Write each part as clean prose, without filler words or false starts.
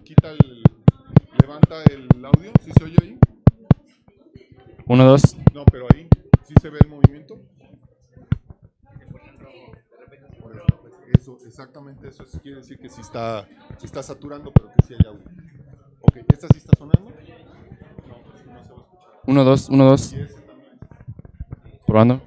quita levanta el audio, ¿sí se oye ahí? Uno, dos. No, pero ahí, ¿sí se ve el movimiento? Eso, exactamente eso quiere decir que sí está saturando, pero que sí hay audio. Ok, ¿esta sí está sonando? No, no se va a escuchar. Uno, dos, uno, dos. Y ese también. Probando.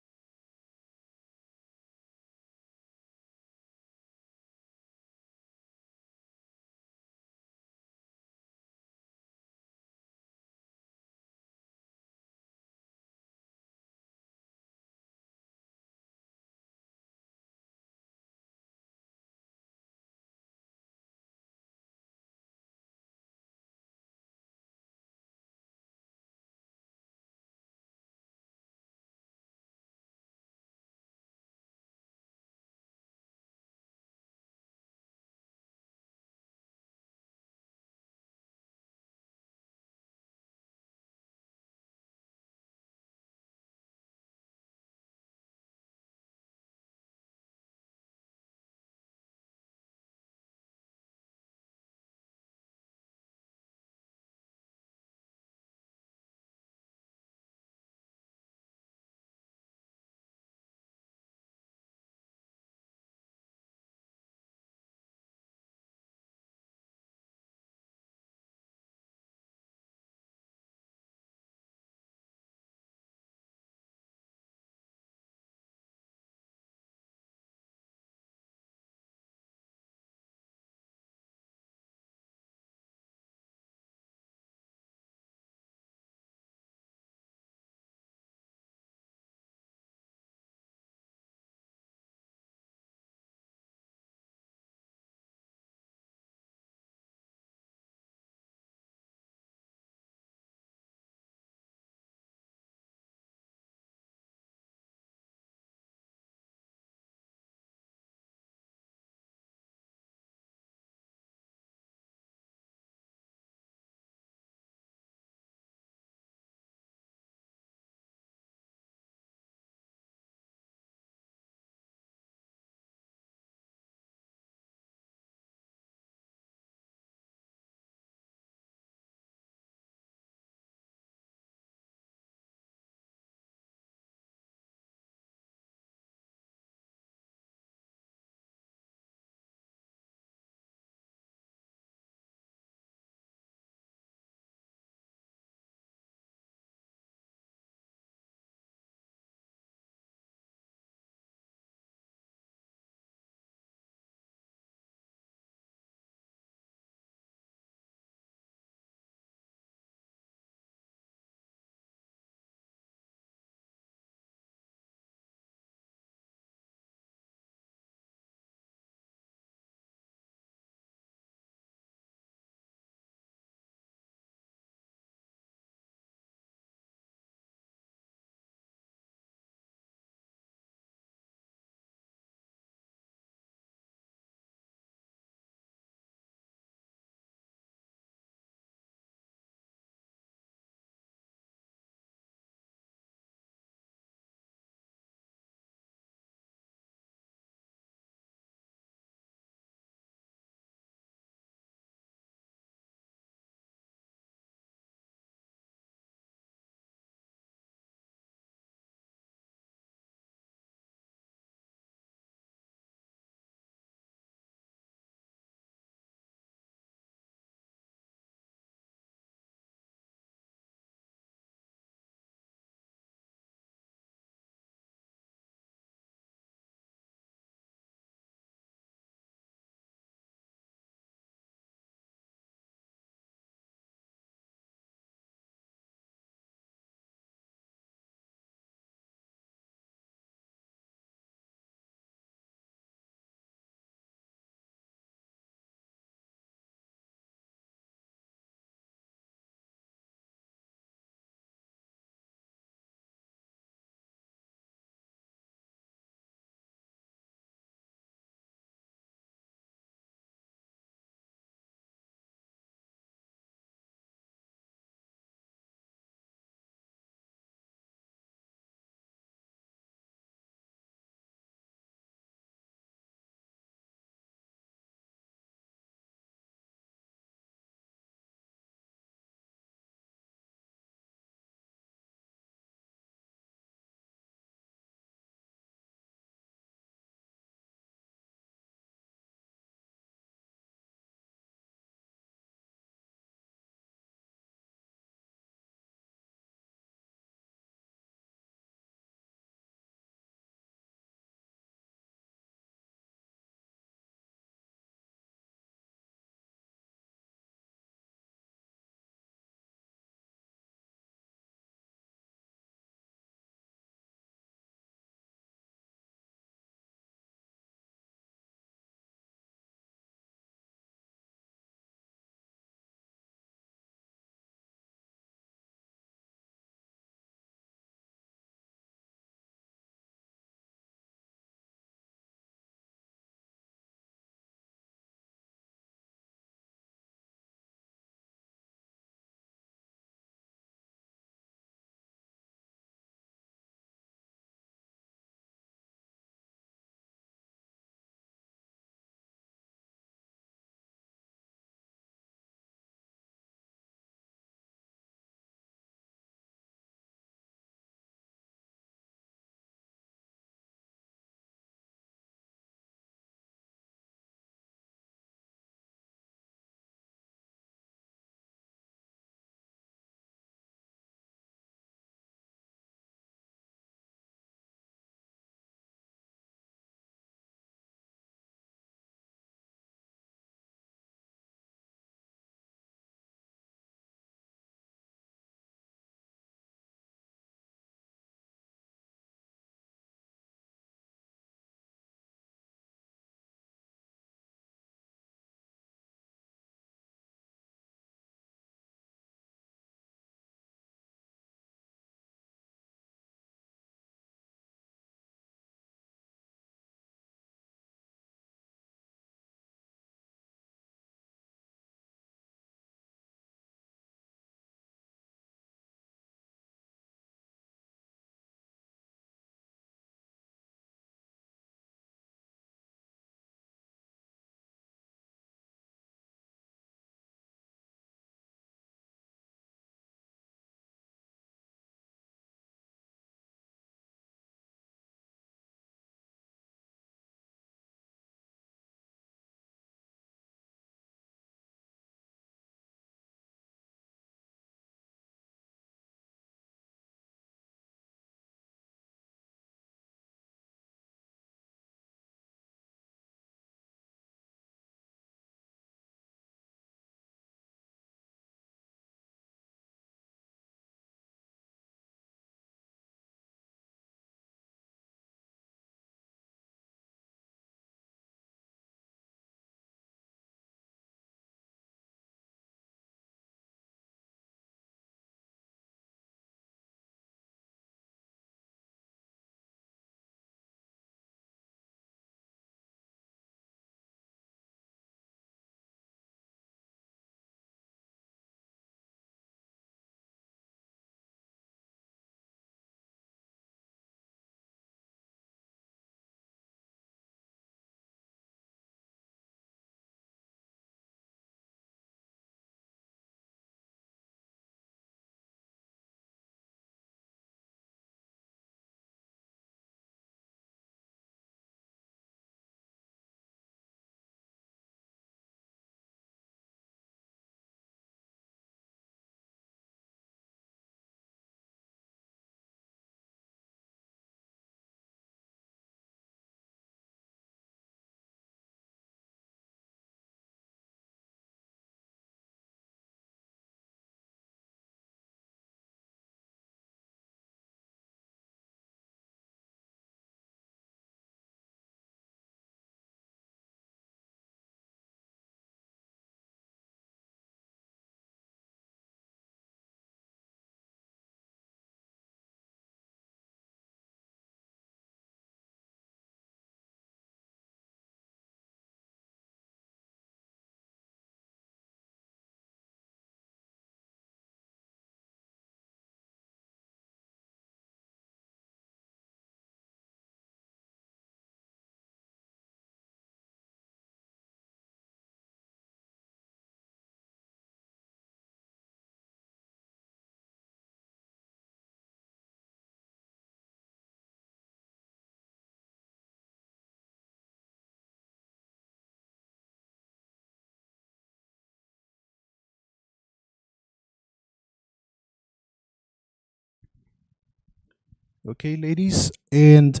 Okay, ladies, and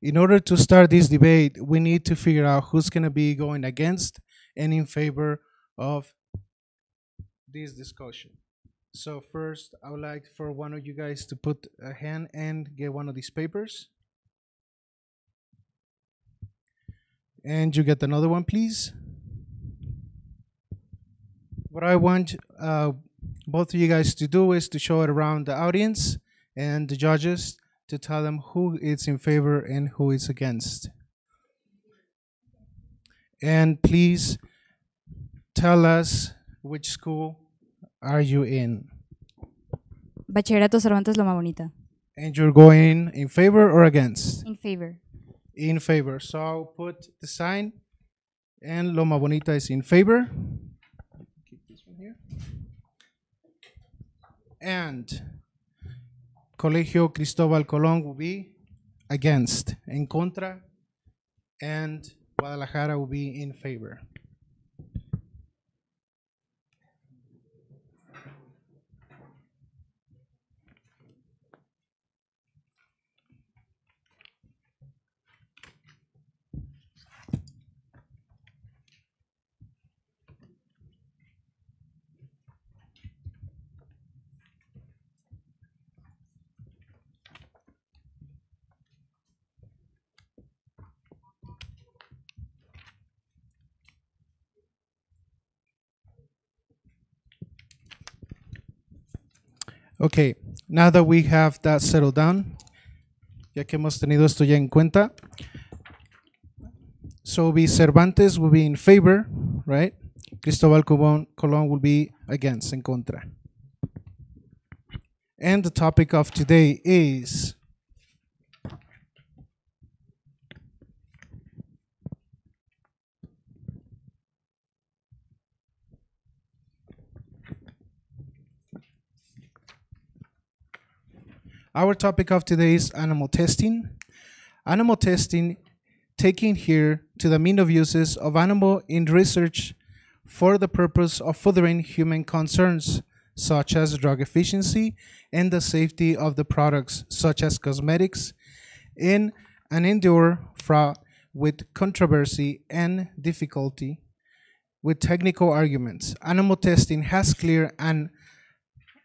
in order to start this debate, we need to figure out who's going to be going against and in favor of this discussion. So first, I would like for one of you guys to put a hand and get one of these papers. And you get another one, please. What I want both of you guys to do is to show it around the audience and the judges to tell them who is in favor and who is against. And please tell us which school are you in. Bachillerato Cervantes Loma Bonita. And you're going in favor or against? In favor. In favor. So I'll put the sign, and Loma Bonita is in favor. Keep this one here. And Colegio Cristóbal Colón will be against, en contra, and Guadalajara will be in favor. Okay, now that we have that settled down, ya que hemos tenido esto ya en cuenta, so be Cervantes will be in favor, right? Cristóbal Colón will be against, en contra. And the topic of today is our topic of today is animal testing. Animal testing, taking here to the mean of uses of animal in research for the purpose of furthering human concerns, such as drug efficiency and the safety of the products, such as cosmetics, in an endeavor fraught with controversy and difficulty with technical arguments. Animal testing has clear and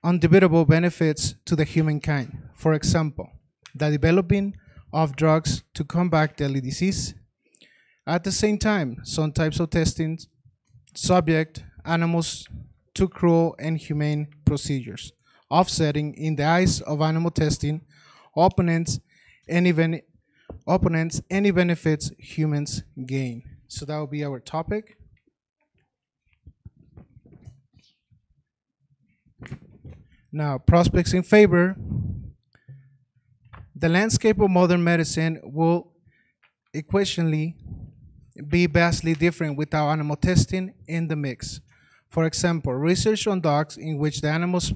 undebatable benefits to the humankind. For example, the developing of drugs to combat deadly disease. At the same time, some types of testing subject animals to cruel and inhumane procedures, offsetting in the eyes of animal testing opponents any benefits humans gain. So that will be our topic. Now, prospects in favor. The landscape of modern medicine will equationally be vastly different without animal testing in the mix. For example, research on dogs in which the animal's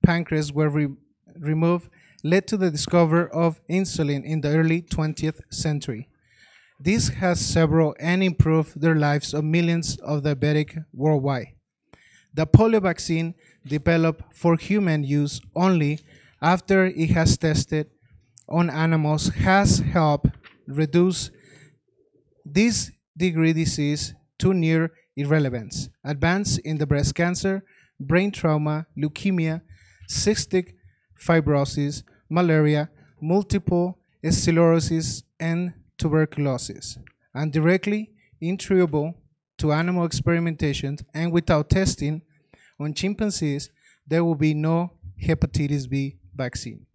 pancreas were removed led to the discovery of insulin in the early 20th century. This has several and improved the lives of millions of diabetic worldwide. The polio vaccine, developed for human use only after it has tested on animals, has helped reduce this degree disease to near irrelevance. Advance in the breast cancer, brain trauma, leukemia, cystic fibrosis, malaria, multiple sclerosis, and tuberculosis, and directly intruable to animal experimentations, and without testing on chimpanzees, there will be no hepatitis B vaccine.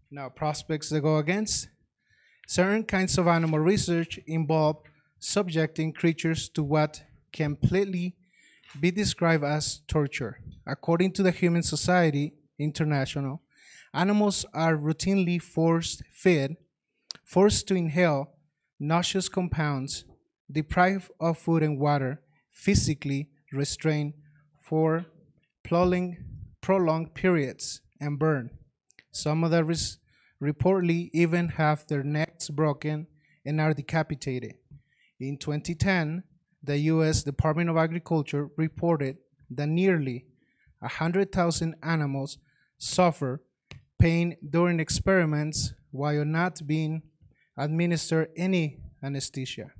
Now, prospects that go against. Certain kinds of animal research involve subjecting creatures to what can completely be described as torture. According to the Human Society International, animals are routinely force-fed, forced to inhale nauseous compounds, deprived of food and water, physically restrained for prolonged periods, and burned. Some of them reportedly even have their necks broken and are decapitated. In 2010, the U.S. Department of Agriculture reported that nearly 100,000 animals suffer pain during experiments while not being administered any anesthesia.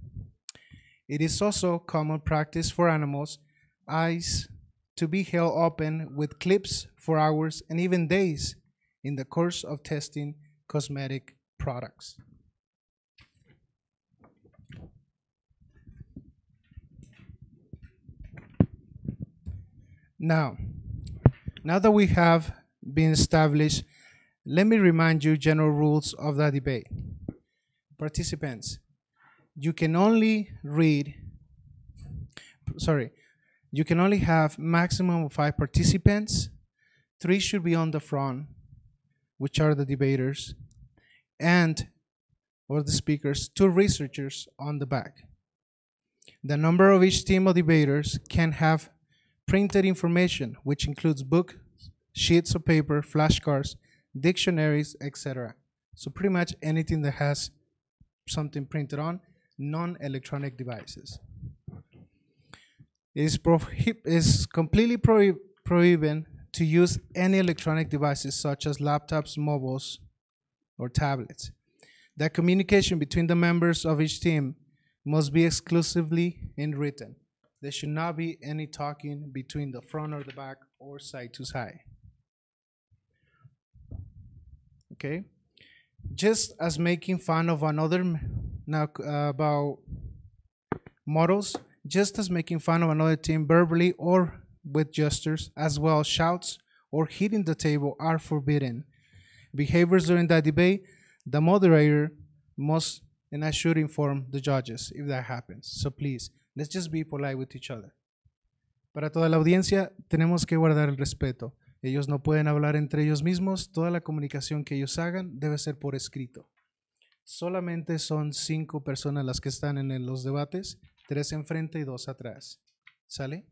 It is also common practice for animals' eyes to be held open with clips for hours and even days in the course of testing cosmetic products. Now, now that we have been established, let me remind you general rules of the debate. Participants, you can only you can only have maximum of 5 participants. 3 should be on the front, which are the debaters, and or the speakers, 2 researchers on the back. The number of each team of debaters can have printed information, which includes books, sheets of paper, flashcards, dictionaries, etc. So pretty much anything that has something printed on, non-electronic devices. It is completely prohibited to use any electronic devices such as laptops, mobiles, or tablets. The communication between the members of each team must be exclusively in written. There should not be any talking between the front or the back or side to side. Okay? Just as making fun of another, now about models, just as making fun of another team verbally or with gestures, as well as shouts or hitting the table are forbidden. Behaviors during that debate, the moderator must, and I should inform the judges if that happens. So please, let's just be polite with each other. Para toda la audiencia, tenemos que guardar el respeto. Ellos no pueden hablar entre ellos mismos. Toda la comunicación que ellos hagan debe ser por escrito. Solamente son 5 personas las que están en los debates, 3 enfrente y 2 atrás. ¿Sale?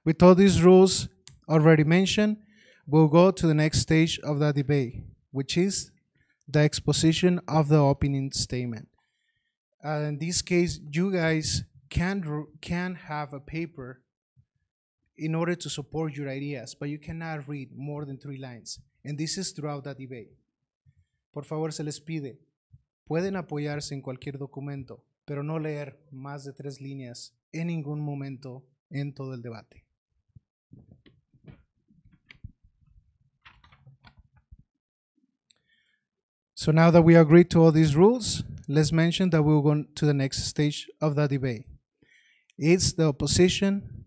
With all these rules already mentioned, we'll go to the next stage of the debate, which is the exposition of the opening statement. In this case, you guys can have a paper in order to support your ideas, but you cannot read more than 3 lines. And this is throughout the debate. Por favor, se les pide, pueden apoyarse en cualquier documento, pero no leer más de 3 líneas en ningún momento en todo el debate. So now that we agreed to all these rules, let's mention that we'll go to the next stage of the debate. It's the opposition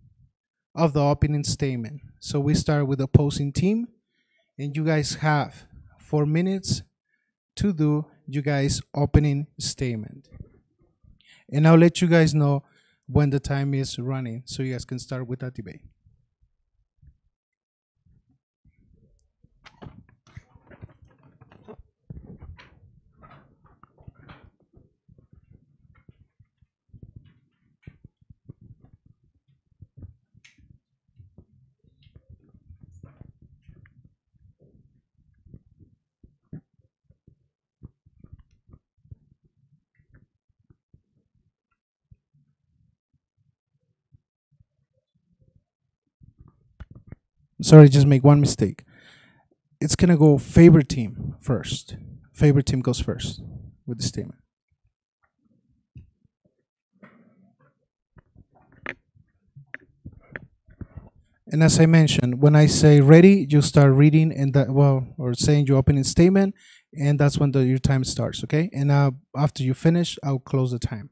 of the opening statement. So we start with the opposing team, and you guys have 4 minutes to do you guys' opening statement. And I'll let you guys know when the time is running so you guys can start with that debate. Sorry, just make one mistake. It's gonna go favorite team first. Favorite team goes first with the statement. And as I mentioned, when I say ready, you start reading and that or saying your opening statement, and that's when your time starts. Okay, and after you finish, I'll close the time.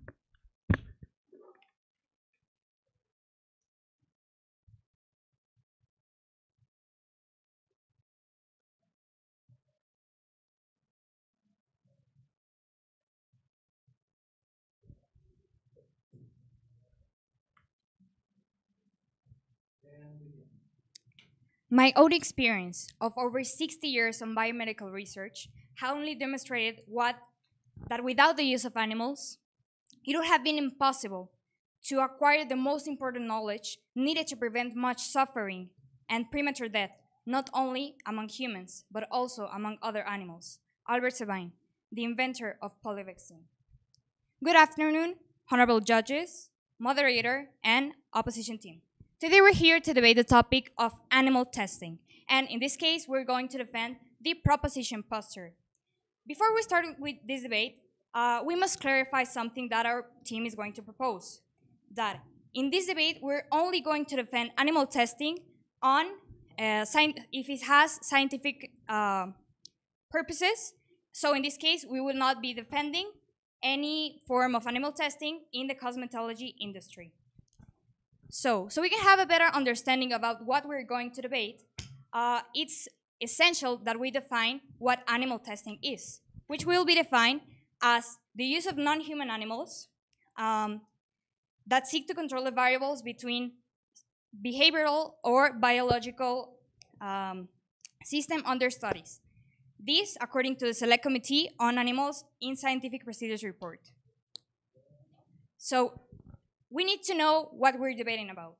My own experience of over 60 years on biomedical research has only demonstrated that without the use of animals, it would have been impossible to acquire the most important knowledge needed to prevent much suffering and premature death, not only among humans, but also among other animals. Albert Sabine, the inventor of polyvaccine. Good afternoon, honorable judges, moderator, and opposition team. Today we're here to debate the topic of animal testing, and in this case, we're going to defend the proposition posture. Before we start with this debate, we must clarify something that our team is going to propose. That in this debate, we're only going to defend animal testing on if it has scientific purposes. So in this case, we will not be defending any form of animal testing in the cosmetology industry. So we can have a better understanding about what we're going to debate, it's essential that we define what animal testing is, which will be defined as the use of non-human animals that seek to control the variables between behavioral or biological system under studies. This, according to the Select Committee on Animals in Scientific Procedures report. So we need to know what we're debating about.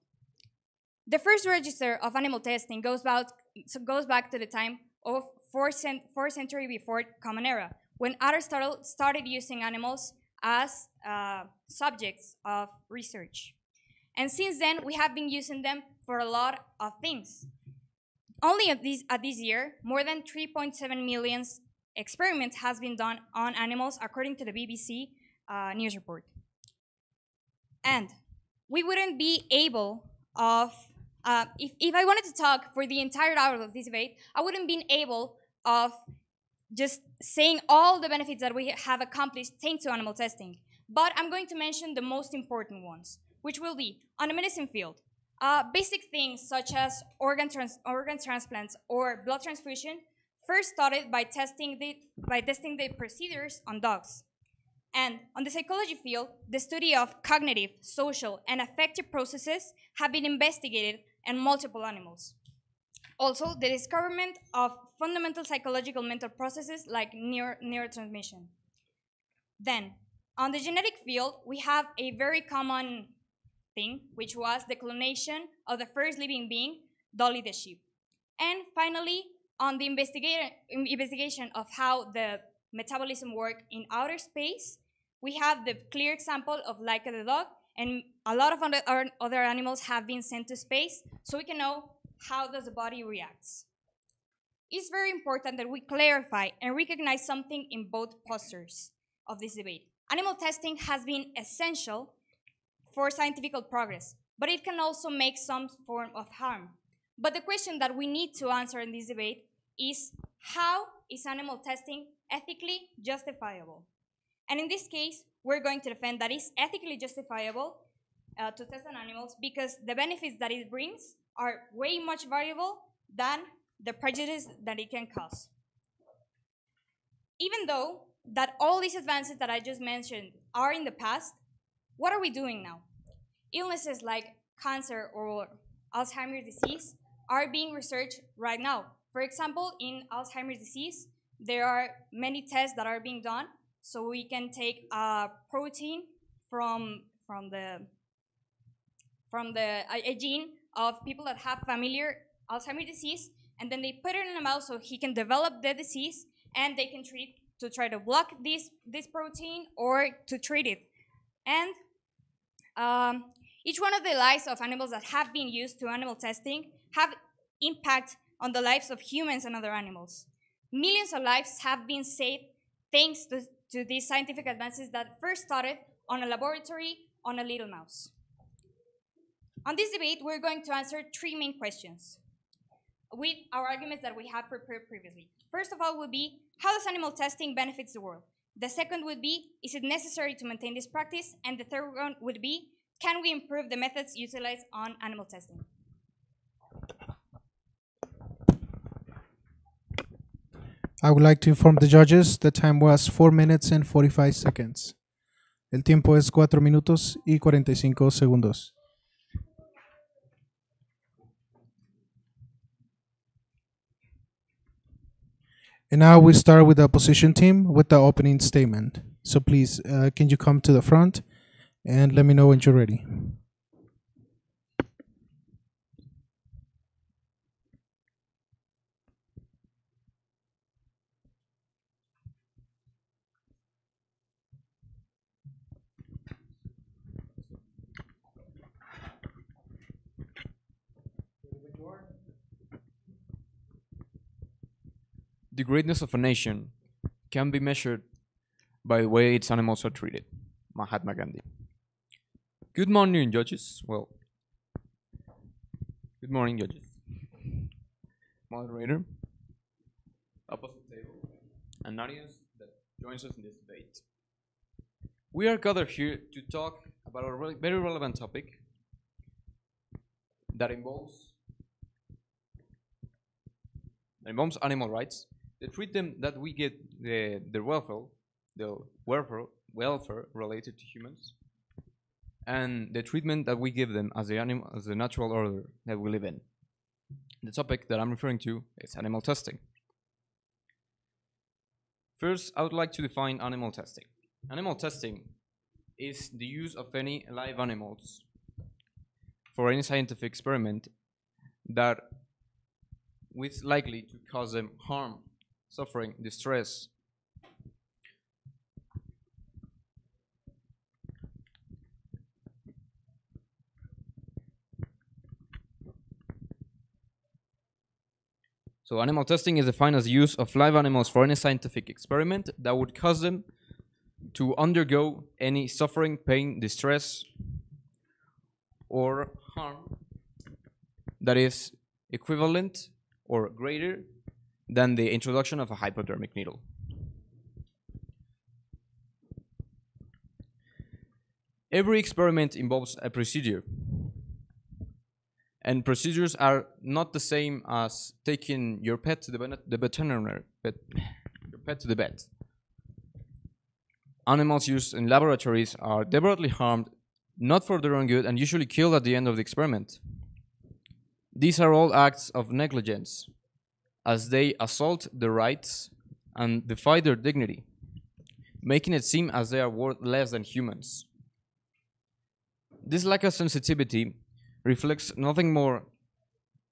The first register of animal testing goes back to the time of 4th century before Common Era, when Aristotle started using animals as subjects of research. And since then, we have been using them for a lot of things. Only at this year, more than 3.7 million experiments has been done on animals, according to the BBC news report. And we wouldn't be able of, if I wanted to talk for the entire hour of this debate, I wouldn't be able of just saying all the benefits that we have accomplished thanks to animal testing. But I'm going to mention the most important ones, which will be on the medicine field. Basic things such as organ transplants or blood transfusion first started by testing the procedures on dogs. And on the psychology field, the study of cognitive, social, and affective processes have been investigated in multiple animals. Also, the discoverment of fundamental psychological mental processes like neurotransmission. Then, on the genetic field, we have a very common thing, which was the clonation of the first living being, Dolly the sheep. And finally, on the investigation of how the metabolism works in outer space, we have the clear example of Laika the dog, and a lot of other animals have been sent to space, so we can know how does the body reacts. It's very important that we clarify and recognize something in both postures of this debate. Animal testing has been essential for scientific progress, but it can also make some form of harm. But the question that we need to answer in this debate is, how is animal testing ethically justifiable? And in this case, we're going to defend that it's ethically justifiable to test on animals because the benefits that it brings are way much variable than the prejudice that it can cause. Even though that all these advances that I just mentioned are in the past, what are we doing now? Illnesses like cancer or Alzheimer's disease are being researched right now. For example, in Alzheimer's disease, there are many tests that are being done, so we can take a protein from a gene of people that have familiar Alzheimer's disease, and then they put it in a mouse so he can develop the disease, and they can treat to try to block this protein or to treat it. And each one of the lives of animals that have been used to animal testing have impact on the lives of humans and other animals. Millions of lives have been saved thanks to these scientific advances that first started on a laboratory on a little mouse. On this debate, we're going to answer three main questions with our arguments that we have prepared previously. First of all would be, how does animal testing benefits the world? The second would be, is it necessary to maintain this practice? And the third one would be, can we improve the methods utilized on animal testing? I would like to inform the judges the time was 4 minutes and 45 seconds. El tiempo es 4 minutos y 45 segundos. And now we start with the opposition team with the opening statement. So please, can you come to the front and let me know when you're ready. The greatness of a nation can be measured by the way its animals are treated. Mahatma Gandhi. Good morning, judges. Well, good morning, judges. Moderator, opposite table, and audience that joins us in this debate. We are gathered here to talk about a very relevant topic that involves animal rights, the treatment that we get the welfare related to humans, and the treatment that we give them as the natural order that we live in. The topic that I'm referring to is animal testing. First, I would like to define animal testing. Animal testing is the use of any live animals for any scientific experiment that is likely to cause them harm, suffering, distress. So animal testing is defined as the use of live animals for any scientific experiment that would cause them to undergo any suffering, pain, distress, or harm that is equivalent or greater than the introduction of a hypodermic needle. Every experiment involves a procedure, and procedures are not the same as taking your pet to the veterinary, your pet to the vet. Animals used in laboratories are deliberately harmed, not for their own good, and usually killed at the end of the experiment. These are all acts of negligence, as they assault their rights and defy their dignity, making it seem as they are worth less than humans. This lack of sensitivity reflects nothing more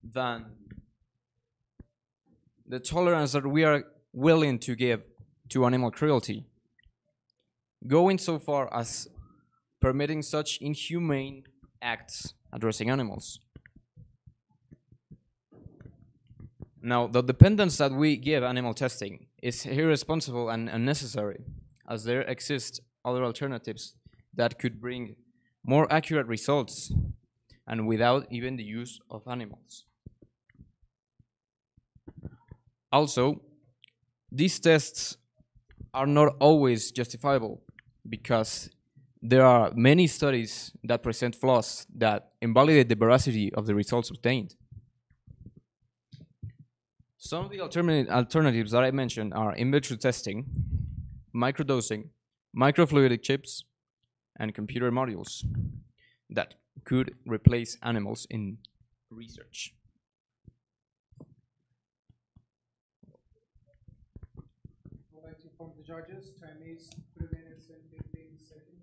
than the tolerance that we are willing to give to animal cruelty, going so far as permitting such inhumane acts addressing animals. Now, the dependence that we give animal testing is irresponsible and unnecessary, as there exist other alternatives that could bring more accurate results and without even the use of animals. Also, these tests are not always justifiable because there are many studies that present flaws that invalidate the veracity of the results obtained. Some of the alternatives that I mentioned are in vitro testing, microdosing, microfluidic chips, and computer modules that could replace animals in research. I'd like to inform the judges, time is 3 minutes and 15 seconds.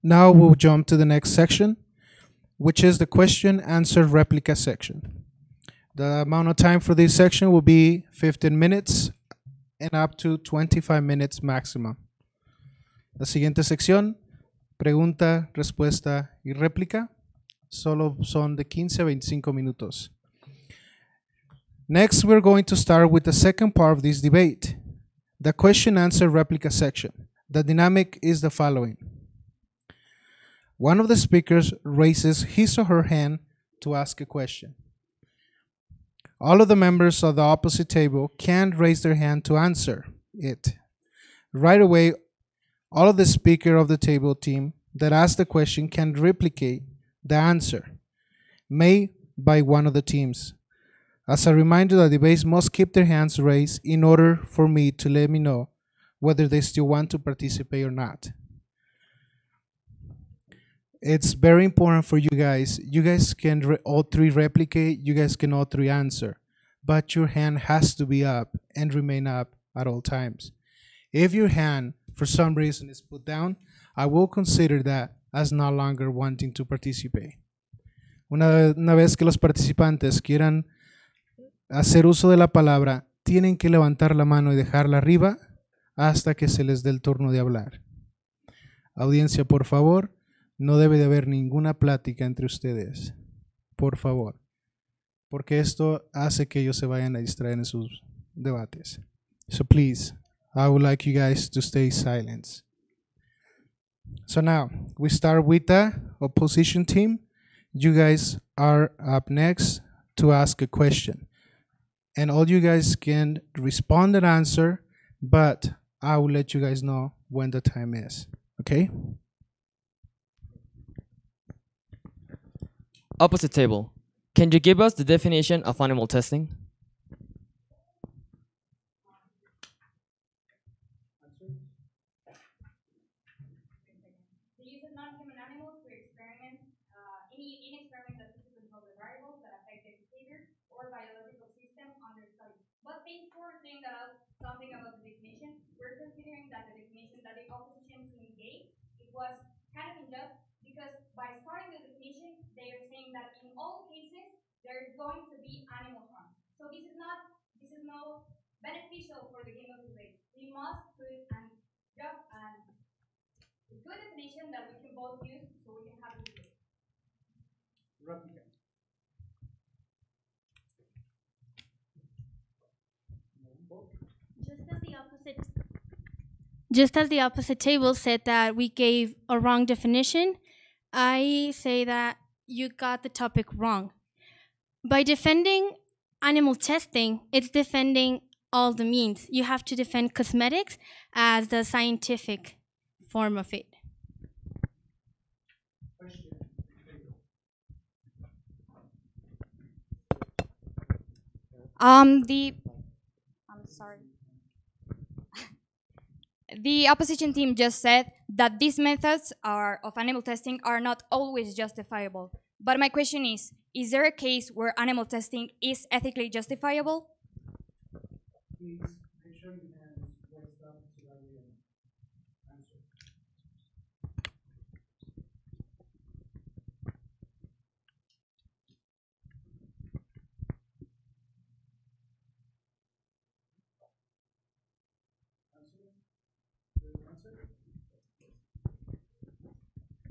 Now we'll jump to the next section, which is the question, answer, replica section. The amount of time for this section will be 15 minutes and up to 25 minutes maximum. La siguiente sección, pregunta, respuesta y réplica, solo son de 15 a 25 minutos. Next, we're going to start with the second part of this debate, the question, answer, replica section. The dynamic is the following. One of the speakers raises his or her hand to ask a question. All of the members of the opposite table can raise their hand to answer it. Right away, all of the speaker of the table team that asked the question can replicate the answer made by one of the teams. As a reminder, the debates must keep their hands raised in order for me to let me know whether they still want to participate or not. It's very important for you guys. You guys can all three replicate, you guys can all three answer, but your hand has to be up and remain up at all times. If your hand, for some reason, is put down, I will consider that as no longer wanting to participate. Una vez que los participantes quieran hacer uso de la palabra, tienen que levantar la mano y dejarla arriba hasta que se les dé el turno de hablar. Audiencia, por favor, no debe de haber ninguna plática entre ustedes. Por favor. Porque esto hace que ellos se vayan a distraer en sus debates. So please, I would like you guys to stay silent. So now, we start with the opposition team. You guys are up next to ask a question. And all you guys can respond and answer, but I will let you guys know when the time is. Okay? Opposite table. Can you give us the definition of animal testing? The use of non-human animals to experiment, in experiment that to control the variables that affect the behavior or biological system under study. But before saying that out, something about the definition, we're considering that the definition that the opposition team gave, it was kind of unjust because by starting the definition, they are saying that in all cases there is going to be animal harm. So this is no beneficial for the game of debate. We must put a good definition that we can both use so we can have a debate. Just as the opposite Just as the opposite table said that we gave a wrong definition, I say that you got the topic wrong. By defending animal testing, it's defending all the means. You have to defend cosmetics as the scientific form of it. I'm sorry. The opposition team just said that these methods of animal testing are not always justifiable. But my question is there a case where animal testing is ethically justifiable? Please make sure your hands raised up so that we answer.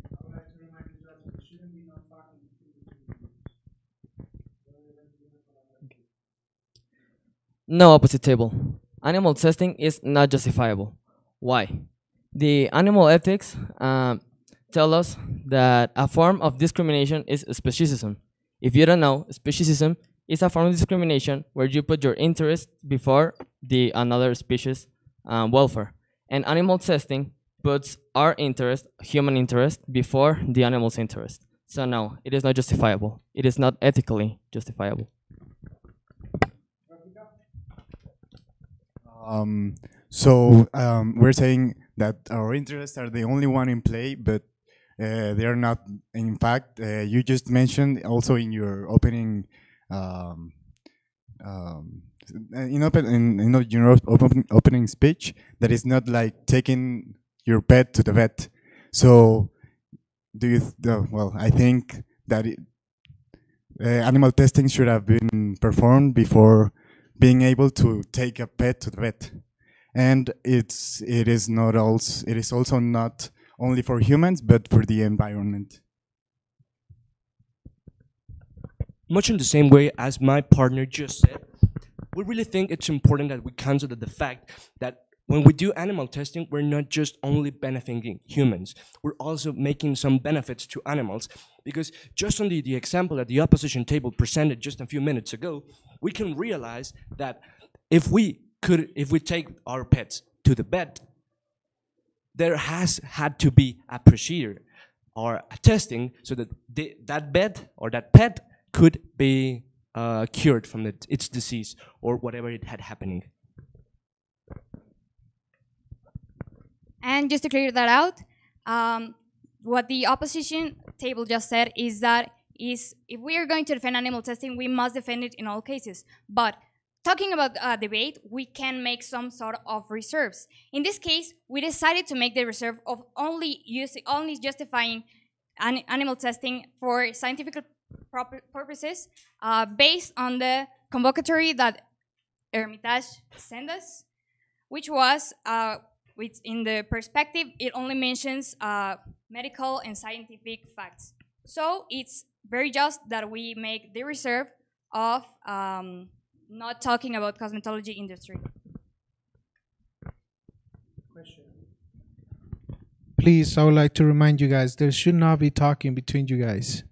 I would like to remind you that we shouldn't be not talking to people. No, opposite table. Animal testing is not justifiable. Why? The animal ethics tell us that a form of discrimination is speciesism. If you don't know, speciesism is a form of discrimination where you put your interest before the another species welfare. And animal testing puts our interest, human interest, before the animal's interest. So no, it is not justifiable. It is not ethically justifiable. We're saying that our interests are the only one in play, but they are not. In fact, you just mentioned also in your opening, opening speech that it's not like taking your pet to the vet. So, I think that animal testing should have been performed before being able to take a pet to the vet, and it is also not only for humans but for the environment. Much in the same way as my partner just said, we really think it's important that we consider the fact that when we do animal testing, we're not just only benefiting humans, we're also making some benefits to animals. Because just on the example that the opposition table presented just a few minutes ago, we can realize that if we take our pets to the vet, there has had to be a procedure or a testing so that that vet or that pet could be cured from its disease or whatever it had happening. And just to clear that out, what the opposition table just said is that if we are going to defend animal testing, we must defend it in all cases. But talking about debate, we can make some sort of reserves. In this case, we decided to make the reserve of only justifying animal testing for scientific purposes based on the convocatory that Hermitage sent us. which was, which in the perspective, it only mentions medical and scientific facts. So it's very just that we make the reserve of not talking about cosmetology industry. Please, I would like to remind you guys, there should not be talking between you guys.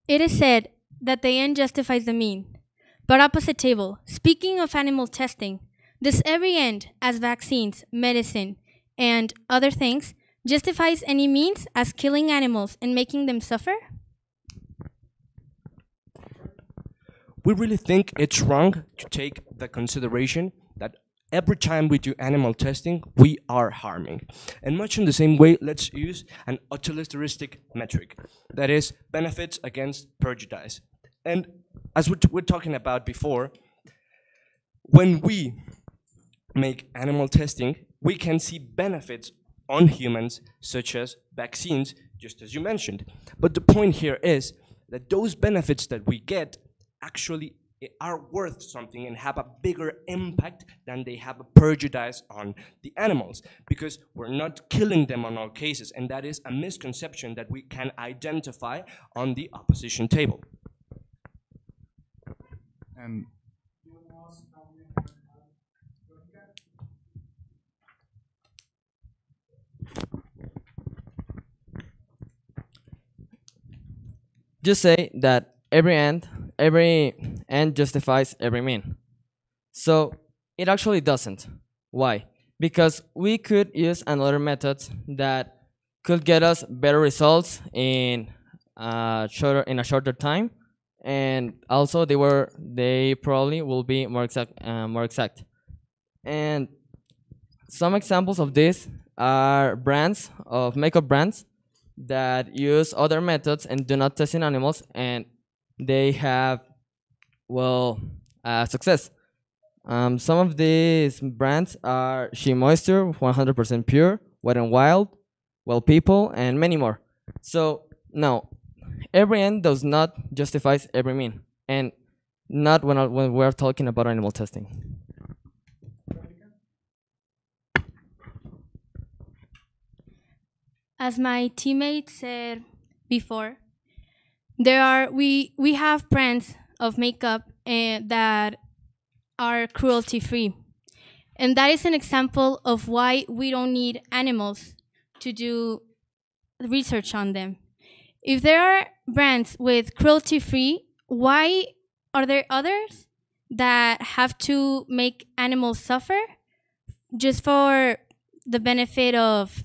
It is said that the end justifies the mean. But opposite table, speaking of animal testing, does every end, as vaccines, medicine, and other things, justifies any means as killing animals and making them suffer? We really think it's wrong to take the consideration that every time we do animal testing, we are harming. And much in the same way, let's use an utilitaristic metric, that is, benefits against prejudice. And as we're talking about before, when we make animal testing, we can see benefits on humans, such as vaccines, just as you mentioned. But the point here is that those benefits that we get actually are worth something and have a bigger impact than they have a prejudice on the animals, because we're not killing them on all cases, and that is a misconception that we can identify on the opposition table. And just say that every end justifies every mean. So it actually doesn't. Why? Because we could use another method that could get us better results in a shorter time, and also they probably will be more exact. And some examples of this are makeup brands that use other methods and do not test in animals, and they have, well, success. Some of these brands are She Moisture, 100% pure, Wet n Wild, Well People, and many more. So no, every end does not justify every mean, and not when we're talking about animal testing. As my teammate said before, we have brands of makeup that are cruelty free, and that is an example of why we don't need animals to do research on them. If there are brands with cruelty free, why are there others that have to make animals suffer just for the benefit of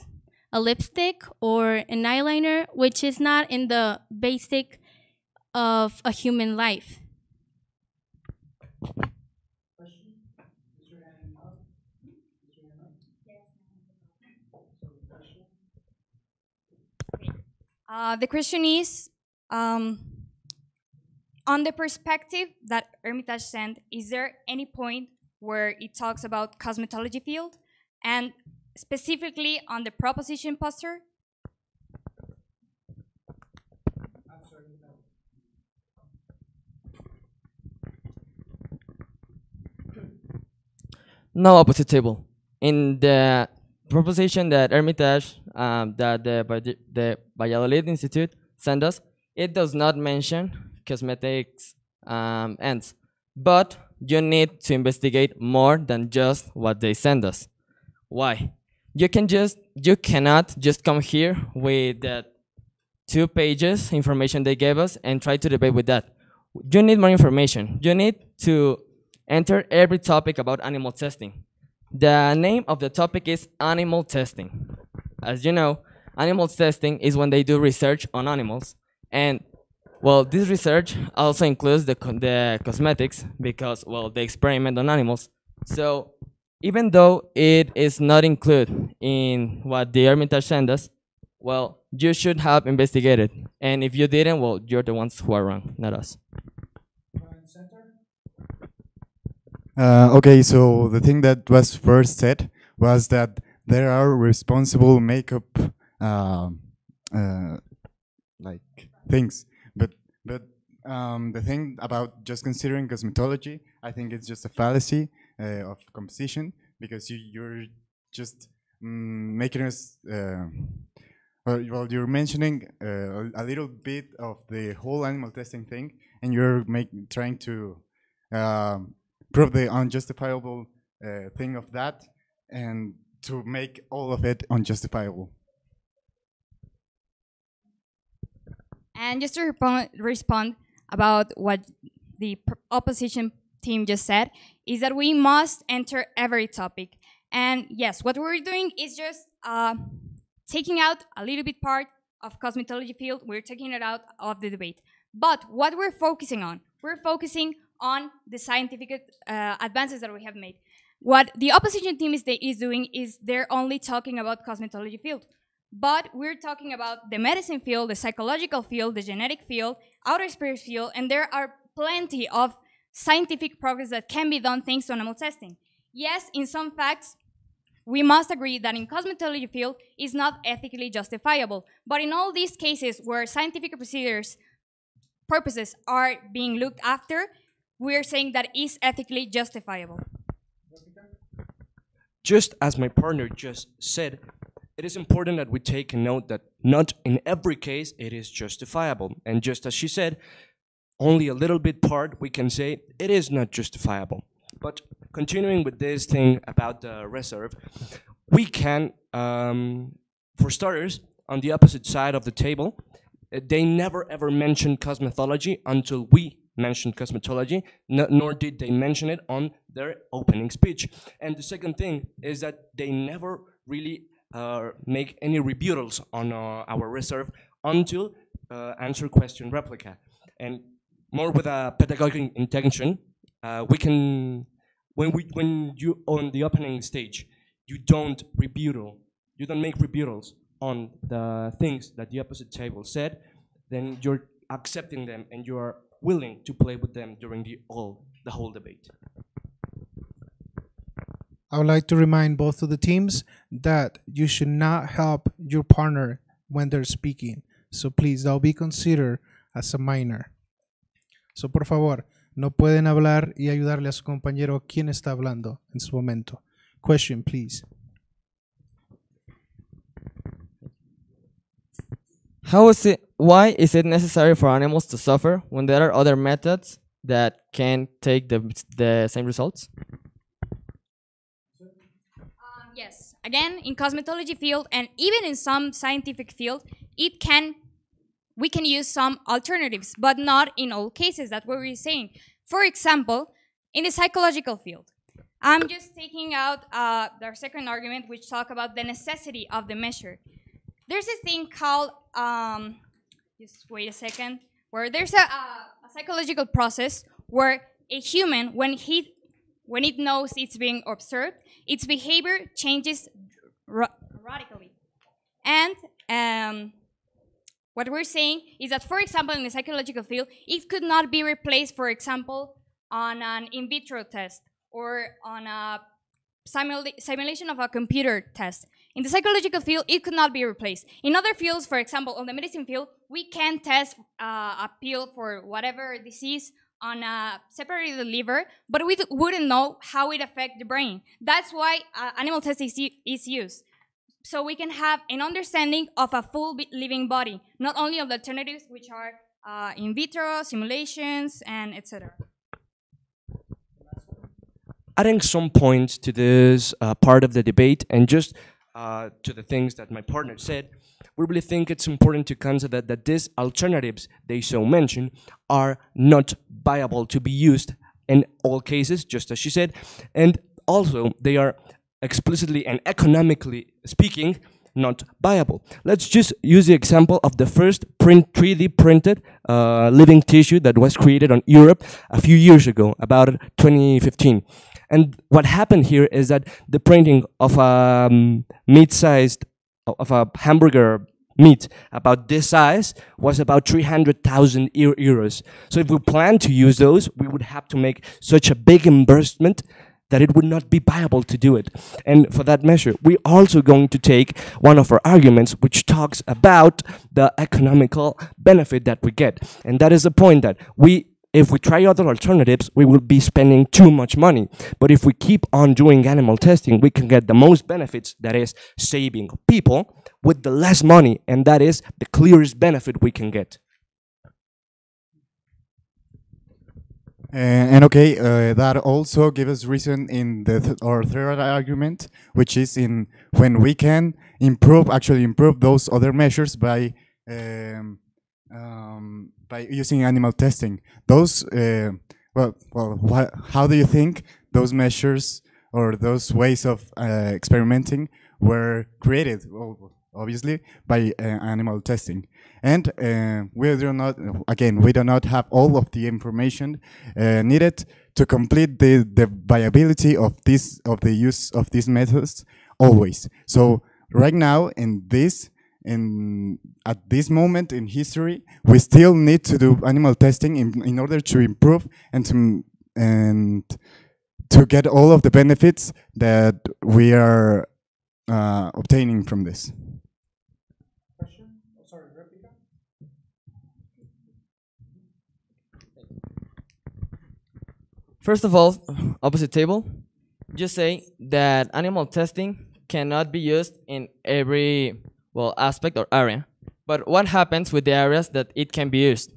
a lipstick or an eyeliner, which is not in the basic of a human life? The question is, on the perspective that Hermitage sent, is there any point where it talks about cosmetology field, and specifically on the proposition poster? No, opposite table. In the proposition that Hermitage, that the Valladolid Institute sent us, it does not mention cosmetics ends, but you need to investigate more than just what they send us. Why? You cannot just come here with that 2 pages information they gave us and try to debate with that. You need more information. You need to enter every topic about animal testing. The name of the topic is animal testing. As you know, animal testing is when they do research on animals, and well, this research also includes the cosmetics, because, well, they experiment on animals. So even though it is not included in what the Hermitage sent us, well, you should have investigated. And if you didn't, well, you're the ones who are wrong, not us. Okay, so the thing that was first said was that there are responsible makeup like things, but The thing about just considering cosmetology, I think it's just a fallacy of composition, because you're just making us, well, you're mentioning a little bit of the whole animal testing thing, and you're trying to prove the unjustifiable thing of that, and to make all of it unjustifiable. And just to respond about what the opposition team just said, is that we must enter every topic. And yes, what we're doing is just taking out a little bit part of cosmetology field. We're taking it out of the debate. But what we're focusing on the scientific advances that we have made. What the opposition team is doing is they're only talking about cosmetology field. But we're talking about the medicine field, the psychological field, the genetic field, outer space field, and there are plenty of scientific progress that can be done thanks to animal testing. Yes, in some facts, we must agree that in cosmetology field is not ethically justifiable. But in all these cases where scientific procedures purposes are being looked after, we're saying that it is ethically justifiable. Just as my partner just said, it is important that we take a note that not in every case it is justifiable. And just as she said, only a little bit part we can say it is not justifiable. But continuing with this thing about the reserve, we can, for starters, on the opposite side of the table, they never ever mentioned cosmetology until we mentioned cosmetology, nor did they mention it on their opening speech. And the second thing is that they never really make any rebuttals on our reserve until answer question replica. And more with a pedagogic intention, we can, when you on the opening stage, you don't make rebuttals on the things that the opposite table said, then you're accepting them and you are willing to play with them during the whole debate. I would like to remind both of the teams that you should not help your partner when they're speaking. So please, that'll be considered as a minor. So por favor, no pueden hablar y ayudarle a su compañero quien está hablando en su momento. Question, please. Why is it necessary for animals to suffer when there are other methods that can take the same results? Yes, again, in cosmetology field and even in some scientific field, we can use some alternatives, but not in all cases. That's what we're saying. For example, in the psychological field, I'm just taking out our second argument, which talk about the necessity of the measure. There's this thing called, just wait a second, where there's a psychological process where a human, when it knows it's being observed, its behavior changes radically. And what we're saying is that, for example, in the psychological field, it could not be replaced, for example, on an in vitro test or on a simulation of a computer test. In the psychological field, it could not be replaced. In other fields, for example, on the medicine field, we can test a pill for whatever disease on separately the liver, but we wouldn't know how it affects the brain. That's why animal testing is used. So we can have an understanding of a full living body, not only of the alternatives, which are in vitro, simulations, and etc. Adding some points to this part of the debate and just to the things that my partner said, we really think it's important to consider that these alternatives they so mention are not viable to be used in all cases, just as she said, and also they are explicitly and economically speaking not viable. Let's just use the example of the first 3D printed living tissue that was created on Europe a few years ago, about 2015. And what happened here is that the printing of a of a hamburger meat about this size was about 300,000 euros. So if we plan to use those, we would have to make such a big investment that it would not be viable to do it. And for that measure, we're also going to take one of our arguments, which talks about the economical benefit that we get. And that is the point that if we try other alternatives, we will be spending too much money. But if we keep on doing animal testing, we can get the most benefits, that is saving people, with the less money, and that is the clearest benefit we can get. And okay, that also gives us reason in our third argument, which is in when we can actually improve those other measures by using animal testing. Those, how do you think those measures or those ways of experimenting were created? Well, obviously by animal testing. And we do not have all of the information needed to complete the viability of the use of these methods always. So right now at this moment in history, we still need to do animal testing in order to improve and to get all of the benefits that we are obtaining from this. First of all, opposite table, just say that animal testing cannot be used in every aspect or area. But what happens with the areas that it can be used?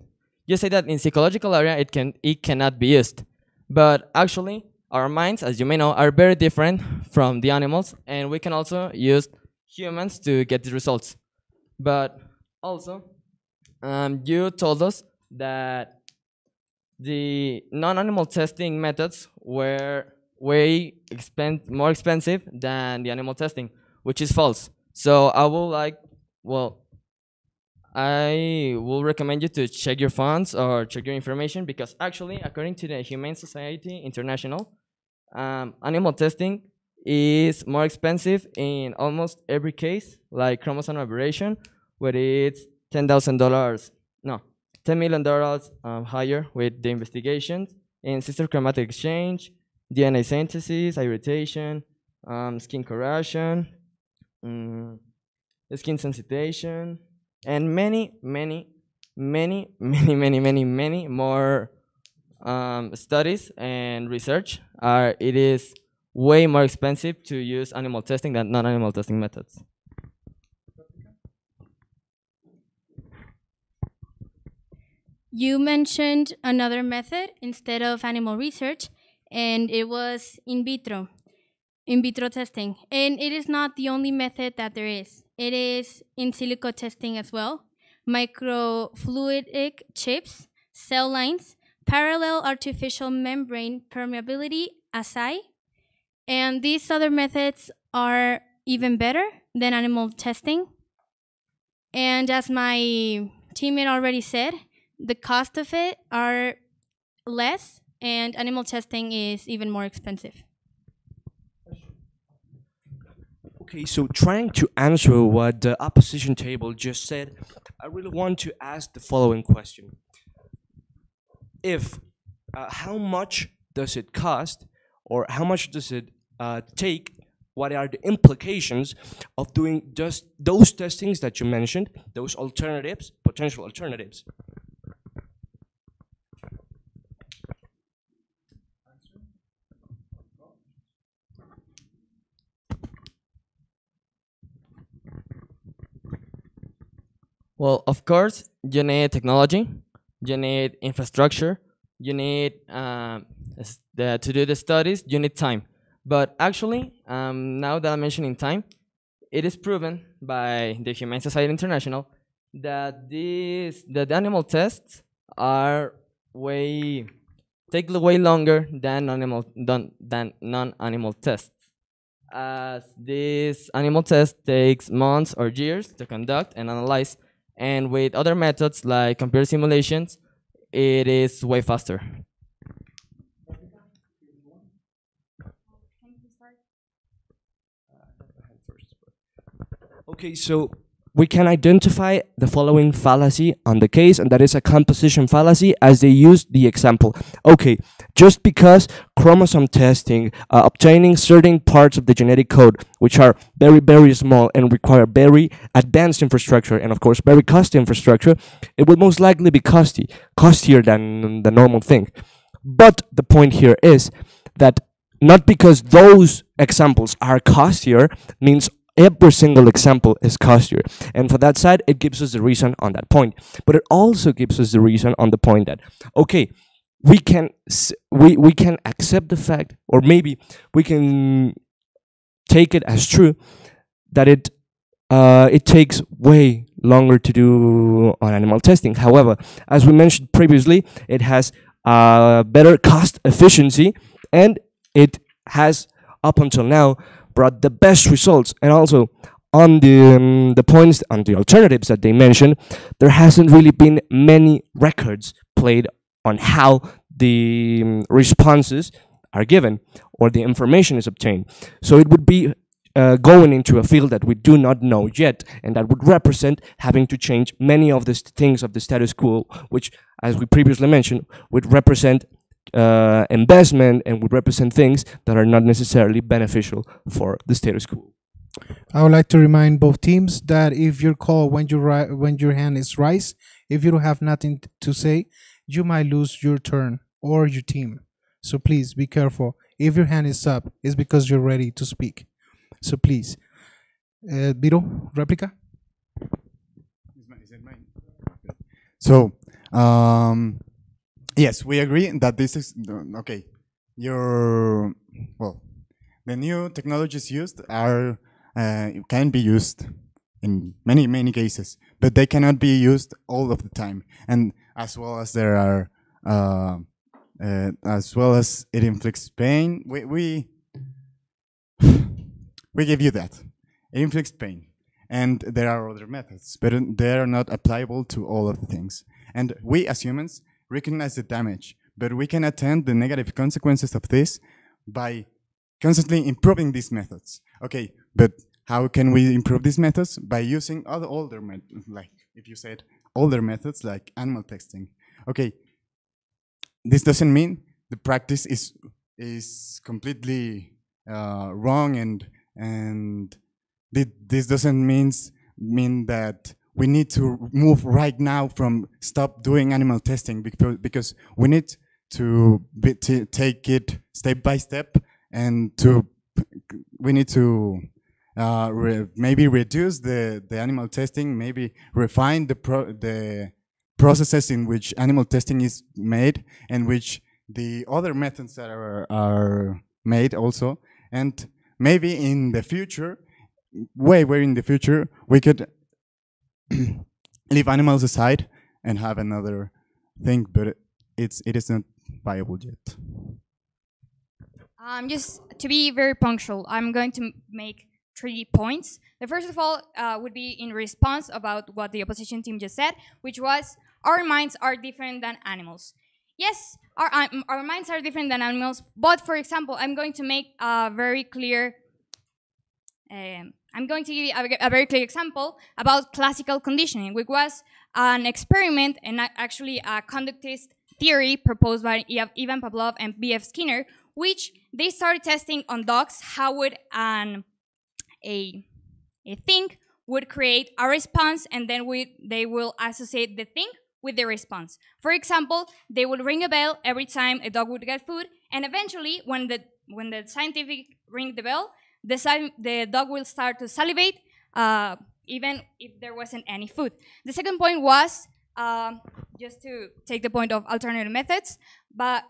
Just say that in psychological area it cannot be used. But actually, our minds, as you may know, are very different from the animals, and we can also use humans to get the results. But also, you told us that the non-animal testing methods were more expensive than the animal testing, which is false. So I will recommend you to check your funds or check your information, because actually, according to the Humane Society International, animal testing is more expensive in almost every case, like chromosome aberration, where it's $10,000, no, $10 million higher with the investigations in sister chromatic exchange, DNA synthesis, irritation, skin corrosion, skin sensitization, and many more studies and research. It is way more expensive to use animal testing than non-animal testing methods. You mentioned another method instead of animal research, and it was in vitro testing. And it is not the only method that there is. It is in silico testing as well, microfluidic chips, cell lines, parallel artificial membrane permeability, assay. And these other methods are even better than animal testing. And as my teammate already said, the cost of it are less, and animal testing is even more expensive. Okay, so trying to answer what the opposition table just said, I really want to ask the following question. How much does it cost, or how much does it take? What are the implications of doing just those testings that you mentioned, those alternatives, potential alternatives? Well, of course, you need technology, you need infrastructure, you need to do the studies, you need time. But actually, now that I'm mentioning time, it is proven by the Humane Society International that the animal tests take way longer than non-animal tests. As this animal test takes months or years to conduct and analyze, and with other methods like computer simulations, it is way faster. Okay, so we can identify the following fallacy on the case, and that is a composition fallacy, as they use the example. Okay, just because chromosome testing, obtaining certain parts of the genetic code, which are very, very small and require very advanced infrastructure, and of course very costly infrastructure, it will most likely be costier than the normal thing. But the point here is that not because those examples are costlier means every single example is costlier. And for that side, it gives us the reason on that point. But it also gives us the reason on the point that, okay, we can accept the fact, or maybe we can take it as true, that it takes way longer to do on animal testing. However, as we mentioned previously, it has better cost efficiency, and it has, up until now, brought the best results. And also, on the points, on the alternatives that they mentioned, there hasn't really been many records played on how the responses are given or the information is obtained. So it would be going into a field that we do not know yet, and that would represent having to change many of the things of the status quo, which, as we previously mentioned, would represent investment and would represent things that are not necessarily beneficial for the status quo. I would like to remind both teams that if you're called when your hand is raised, if you don't have nothing to say, you might lose your turn or your team. So please be careful. If your hand is up, it's because you're ready to speak. So please, Vito, replica. So, yes, we agree that this is okay. The new technologies used are can be used in many cases, but they cannot be used all of the time. And as well as there are, as well as it inflicts pain, we give you that. It inflicts pain. And there are other methods, but they are not applicable to all of the things. And we as humans recognize the damage, but we can attend the negative consequences of this by constantly improving these methods. Okay, but how can we improve these methods? By using other older methods, like if you said older methods like animal testing. Okay, this doesn't mean the practice is completely wrong, and this doesn't mean that we need to move right now from stop doing animal testing, because we need to take it step by step, and we need to maybe reduce the animal testing, maybe refine the processes in which animal testing is made, and which the other methods that are made also, and maybe in the future, way in the future, we could leave animals aside and have another thing, but it is not viable yet. Just to be very punctual, I'm going to make 3 points. The first of all would be in response about what the opposition team just said, which was our minds are different than animals. Yes, our minds are different than animals, but for example, I'm going to make a very clear I'm going to give you a very clear example about classical conditioning, which was an experiment and actually a conductist theory proposed by Ivan Pavlov and B.F. Skinner, which they started testing on dogs how would a thing would create a response, and then they will associate the thing with the response. For example, they would ring a bell every time a dog would get food, and eventually, when the scientific ring the bell, the dog will start to salivate, even if there wasn't any food. The second point was, just to take the point of alternative methods, but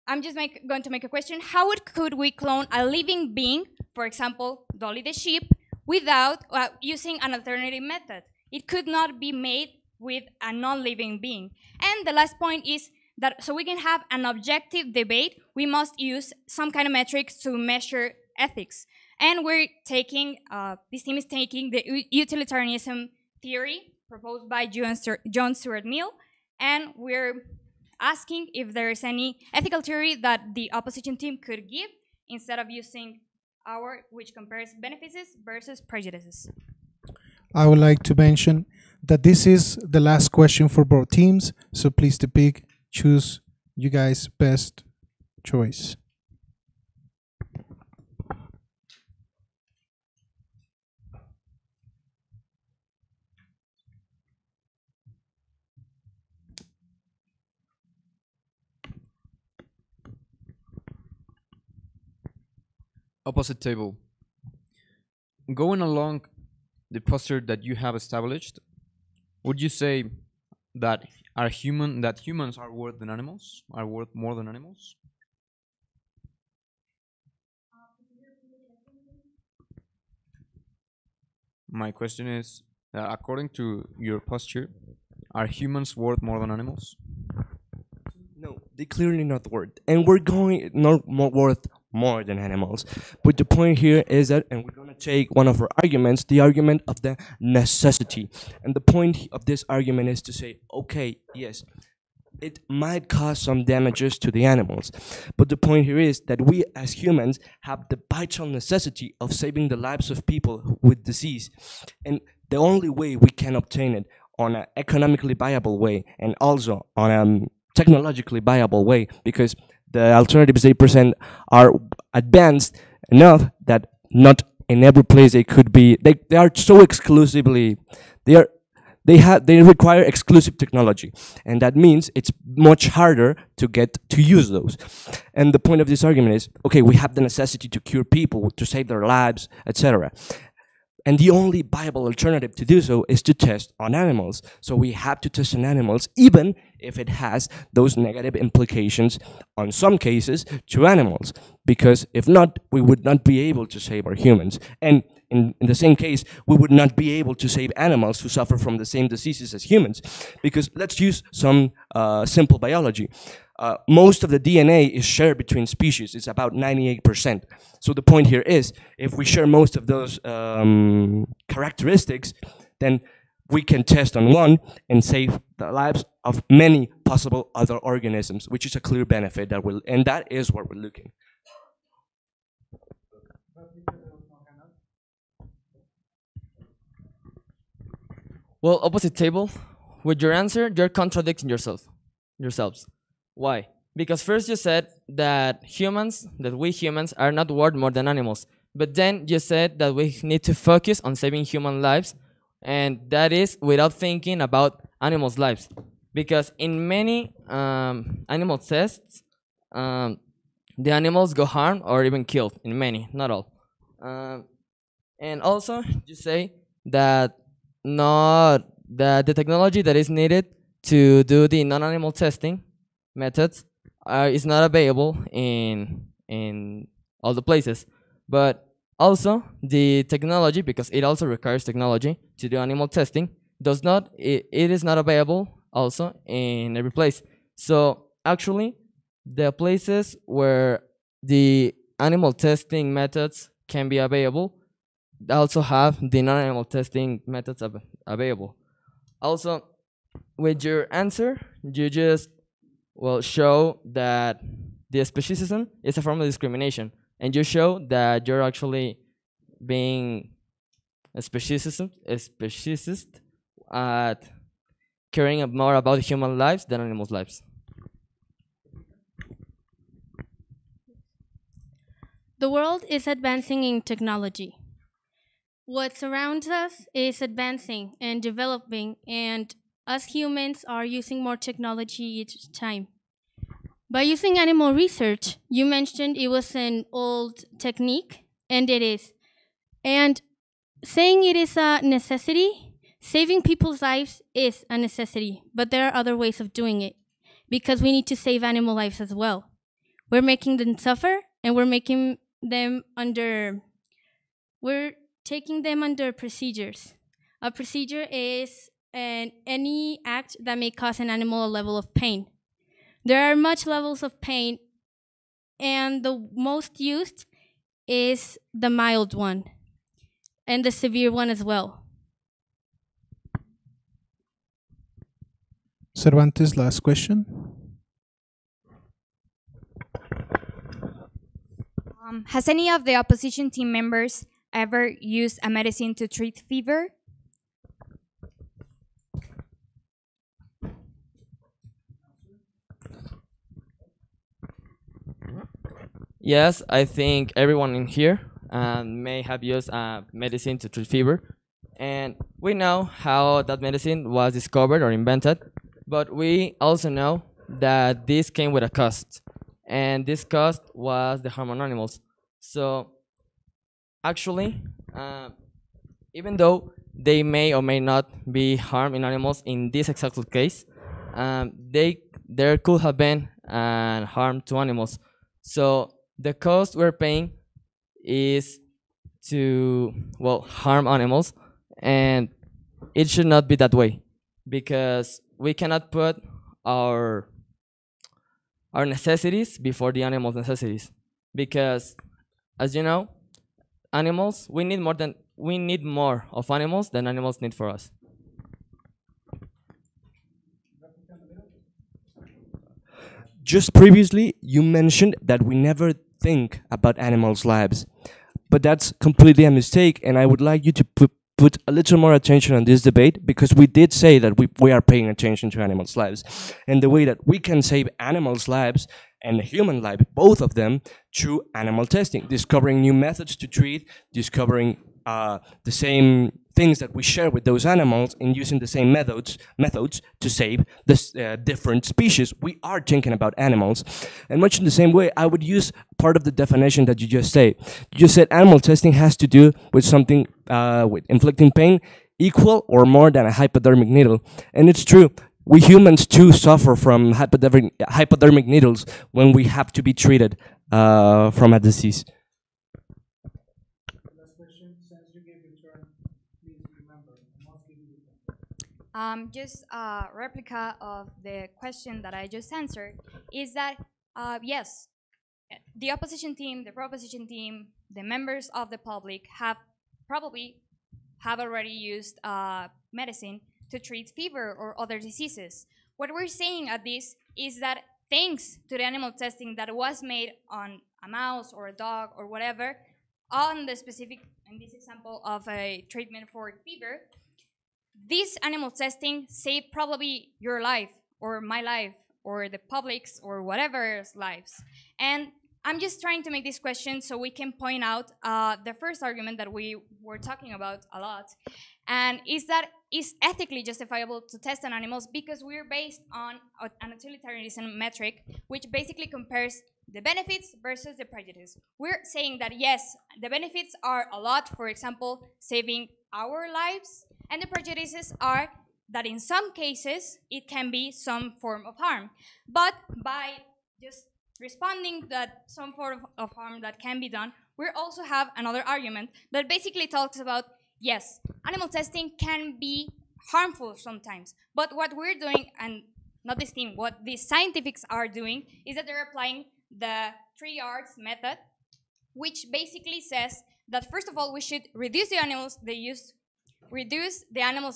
I'm just going to make a question. How could we clone a living being, for example, Dolly the sheep, without using an alternative method? It could not be made with a non-living being. And the last point is that so we can have an objective debate, we must use some kind of metrics to measure ethics. And we're taking, this team is taking the utilitarianism theory proposed by John Stuart Mill, and we're asking if there is any ethical theory that the opposition team could give instead of using our, which compares benefits versus prejudices. I would like to mention that this is the last question for both teams, so please to pick, choose you guys' best choice. Opposite table. Going along the posture that you have established, would you say that humans are worth than animals? Are worth more than animals? My question is, according to your posture, are humans worth more than animals? No, they clearly not worth, and we're going not more worth more than animals. But the point here is that, and we're gonna take one of our arguments, the argument of the necessity. And the point of this argument is to say, okay, yes, it might cause some damages to the animals, but the point here is that we as humans have the vital necessity of saving the lives of people with disease, and the only way we can obtain it on an economically viable way and also on a technologically viable way, because the alternatives they present are advanced enough that not in every place they could be, they are so exclusively, they are they require exclusive technology, and that means it's much harder to get to use those. And the point of this argument is, okay, we have the necessity to cure people, to save their lives, etc. And the only viable alternative to do so is to test on animals. So we have to test on animals, even if it has those negative implications, on some cases, to animals. Because if not, we would not be able to save our humans. And in the same case, we would not be able to save animals who suffer from the same diseases as humans. Because let's use some simple biology. Most of the DNA is shared between species. It's about 98%. So the point here is, if we share most of those characteristics, then we can test on one and save the lives of many possible other organisms, which is a clear benefit that will, and that is what we're looking. Well, opposite table, with your answer, you're contradicting yourselves. Why? Because first you said that we humans are not worth more than animals. But then you said that we need to focus on saving human lives, and that is without thinking about animals' lives. Because in many animal tests, the animals go harmed or even killed, in many, not all. And also, you say that not that the technology that is needed to do the non-animal testing methods is not available in all the places, but also the technology, because it also requires technology to do animal testing, it is not available also in every place. So actually, the places where the animal testing methods can be available also have the non-animal testing methods available. Also, with your answer, you just show that the speciesism is a form of discrimination, and you show that you're actually being a speciesist at caring more about human lives than animals' lives. The world is advancing in technology. What surrounds us is advancing and developing, and us humans are using more technology each time. By using animal research, you mentioned it was an old technique, and it is. And saying it is a necessity, saving people's lives is a necessity, but there are other ways of doing it, because we need to save animal lives as well. We're making them suffer, and we're taking them under procedures. A procedure is any act that may cause an animal a level of pain. There are much levels of pain, and the most used is the mild one, and the severe one as well. Cervantes, last question. Has any of the opposition team members ever used a medicine to treat fever? Yes, I think everyone in here may have used medicine to treat fever, and we know how that medicine was discovered or invented, but we also know that this came with a cost, and this cost was the harm on animals. So actually, even though they may or may not be harm in animals in this exact case, there could have been harm to animals. So the cost we're paying is to, well, harm animals, and it should not be that way, because we cannot put our necessities before the animals' necessities, because as you know, animals, we need more of animals than animals need for us. Just previously, you mentioned that we never think about animals' lives, but that's completely a mistake, and I would like you to put a little more attention on this debate, because we did say that we are paying attention to animals' lives, and the way that we can save animals' lives and human life, both of them, through animal testing, discovering new methods to treat, discovering the same things that we share with those animals, and using the same methods to save this different species. We are thinking about animals, and much in the same way, I would use part of the definition that you just said. You just said animal testing has to do with something with inflicting pain equal or more than a hypodermic needle, and it's true. We humans too suffer from hypodermic needles when we have to be treated from a disease. Just a replica of the question that I just answered is that yes, the opposition team, the proposition team, the members of the public probably have already used medicine to treat fever or other diseases. What we're saying at this is that thanks to the animal testing that was made on a mouse or a dog or whatever, on the specific, in this example of a treatment for fever, this animal testing saved probably your life or my life or the public's or whatever's lives. And I'm just trying to make this question so we can point out the first argument that we were talking about a lot, and is that it's ethically justifiable to test on animals because we're based on an utilitarianism metric, which basically compares the benefits versus the prejudice. We're saying that yes, the benefits are a lot, for example, saving our lives, and the prejudices are that in some cases it can be some form of harm. But by just responding that some form of harm that can be done, we also have another argument that basically talks about, yes, animal testing can be harmful sometimes, but what we're doing, and not this team, what the scientifics are doing, is that they're applying the 3 R's method, which basically says that first of all, we should reduce the animals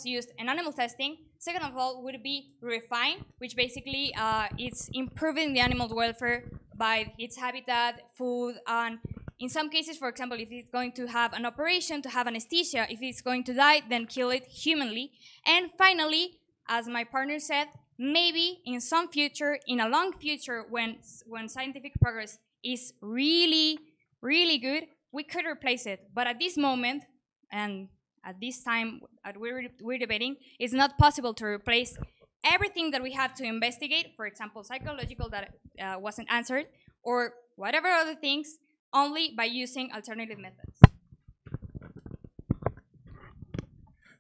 used in animal testing. Second of all, would be refine, which basically it's improving the animal's welfare by its habitat, food, and in some cases, for example, if it's going to have an operation, to have anesthesia, if it's going to die, then kill it humanly. And finally, as my partner said, maybe in some future, in a long future, when scientific progress is really, really good, we could replace it. But at this moment, and at this time we're debating, it's not possible to replace everything that we have to investigate, for example, psychological that wasn't answered, or whatever other things, only by using alternative methods.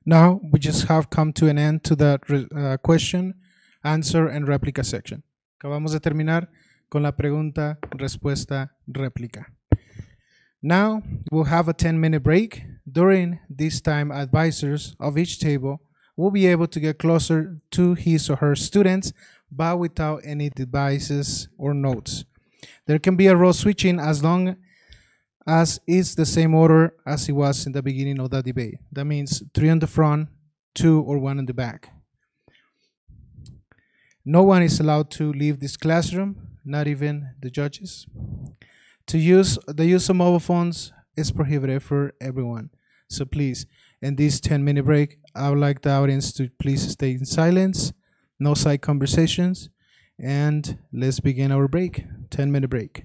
Now we just have come to an end to that question, answer, and réplica section. Acabamos de terminar con la pregunta, respuesta, réplica. Now we'll have a 10-minute break. During this time, advisors of each table will be able to get closer to his or her students, but without any devices or notes. There can be a role switching as long as it's the same order as it was in the beginning of the debate. That means 3 on the front, 2 or 1 in the back. No one is allowed to leave this classroom, not even the judges. The use of mobile phones is prohibited for everyone. So please, in this 10-minute break, I would like the audience to please stay in silence, no side conversations, and let's begin our break. 10-minute break.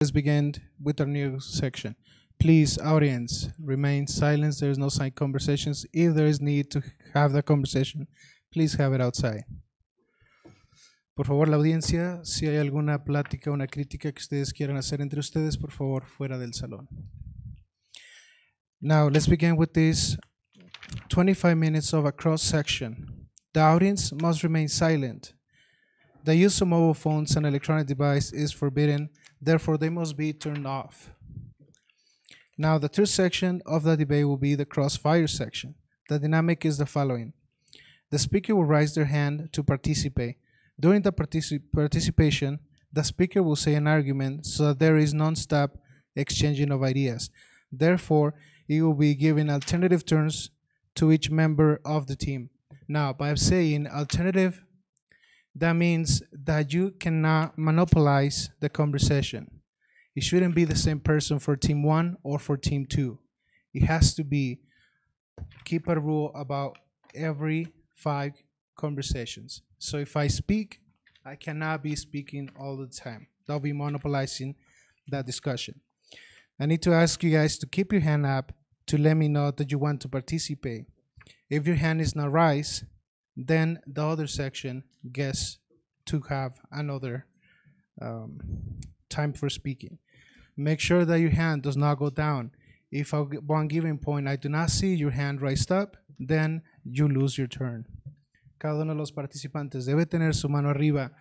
Let's begin with our new section. Please, audience, remain silent. There is no side conversations. If there is need to have the conversation, please have it outside. Por favor, la audiencia, si hay alguna plática, una crítica que ustedes quieran hacer entre ustedes, por favor, fuera del salón. Now, let's begin with this 25 minutes of a cross section. The audience must remain silent. The use of mobile phones and electronic devices is forbidden, therefore they must be turned off. Now, the third section of the debate will be the crossfire section. The dynamic is the following. The speaker will raise their hand to participate. During the participation, the speaker will say an argument so that there is non-stop exchanging of ideas. Therefore, it will be giving alternative turns to each member of the team. Now, by saying alternative, that means that you cannot monopolize the conversation. It shouldn't be the same person for team 1 or for team 2. It has to be, keep a rule about every 5 conversations. So if I speak, I cannot be speaking all the time. That'll be monopolizing that discussion. I need to ask you guys to keep your hand up to let me know that you want to participate. If your hand is not raised, then the other section gets to have another time for speaking. Make sure that your hand does not go down. If at one given point I do not see your hand raised up, then you lose your turn. Cada uno de los participantes debe tener su mano arriba,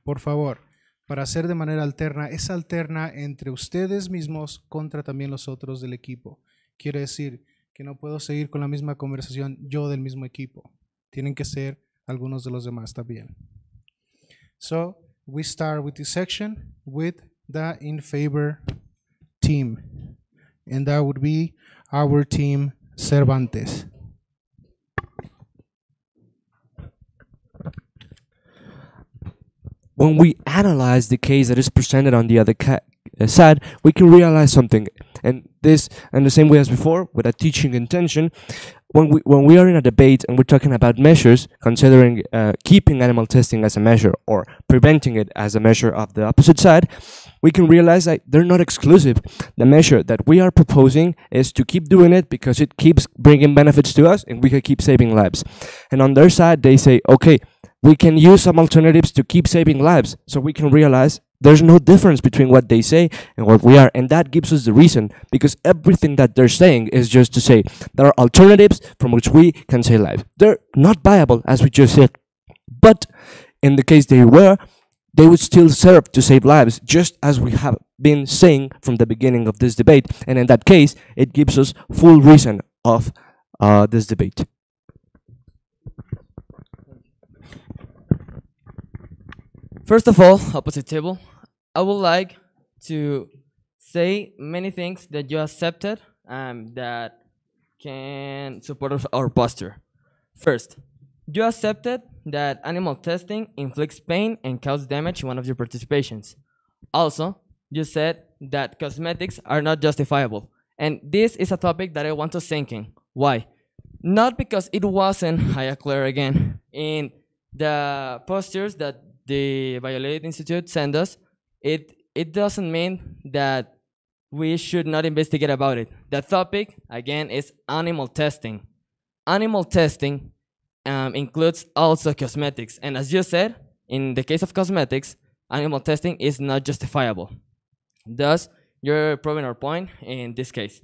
por favor, para hacer de manera alterna. Es alterna entre ustedes mismos contra también los otros del equipo. Quiere decir que no puedo seguir con la misma conversación yo del mismo equipo. Tienen que ser algunos de los demás también. So, we start with this section with the in favor team. And that would be our team Cervantes. When we analyze the case that is presented on the other side, we can realize something. And this, in the same way as before, with a teaching intention, when we are in a debate and we're talking about measures, considering keeping animal testing as a measure or preventing it as a measure of the opposite side, we can realize that they're not exclusive. The measure that we are proposing is to keep doing it because it keeps bringing benefits to us and we can keep saving lives. And on their side, they say, okay, we can use some alternatives to keep saving lives. So we can realize there's no difference between what they say and what we are. And that gives us the reason, because everything that they're saying is just to say there are alternatives from which we can save lives. They're not viable, as we just said. But in the case they were, they would still serve to save lives, just as we have been saying from the beginning of this debate. And in that case, it gives us full reason of this debate. First of all, opposite table, I would like to say many things that you accepted that can support our posture. First, you accepted that animal testing inflicts pain and causes damage in one of your participations. Also, you said that cosmetics are not justifiable. And this is a topic that I want to sink in. Why? Not because it wasn't, I declare again, in the postures that the Violated Institute sent us, it doesn't mean that we should not investigate about it. The topic, again, is animal testing. Animal testing includes also cosmetics. And as you said, in the case of cosmetics, animal testing is not justifiable. Thus, you're proving our point in this case.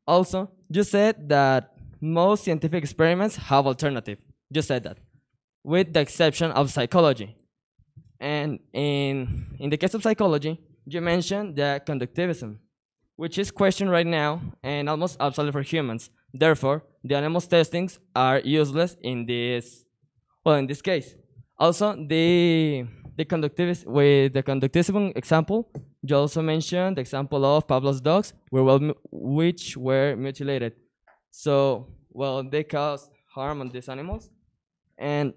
Also, you said that most scientific experiments have alternative. You said that, with the exception of psychology. And in the case of psychology, you mentioned the conductivism, which is questioned right now and almost obsolete for humans. Therefore, the animals testings are useless in this case. Also, the conductivism example, you also mentioned the example of Pavlov's dogs, which were mutilated. So, they caused harm on these animals. And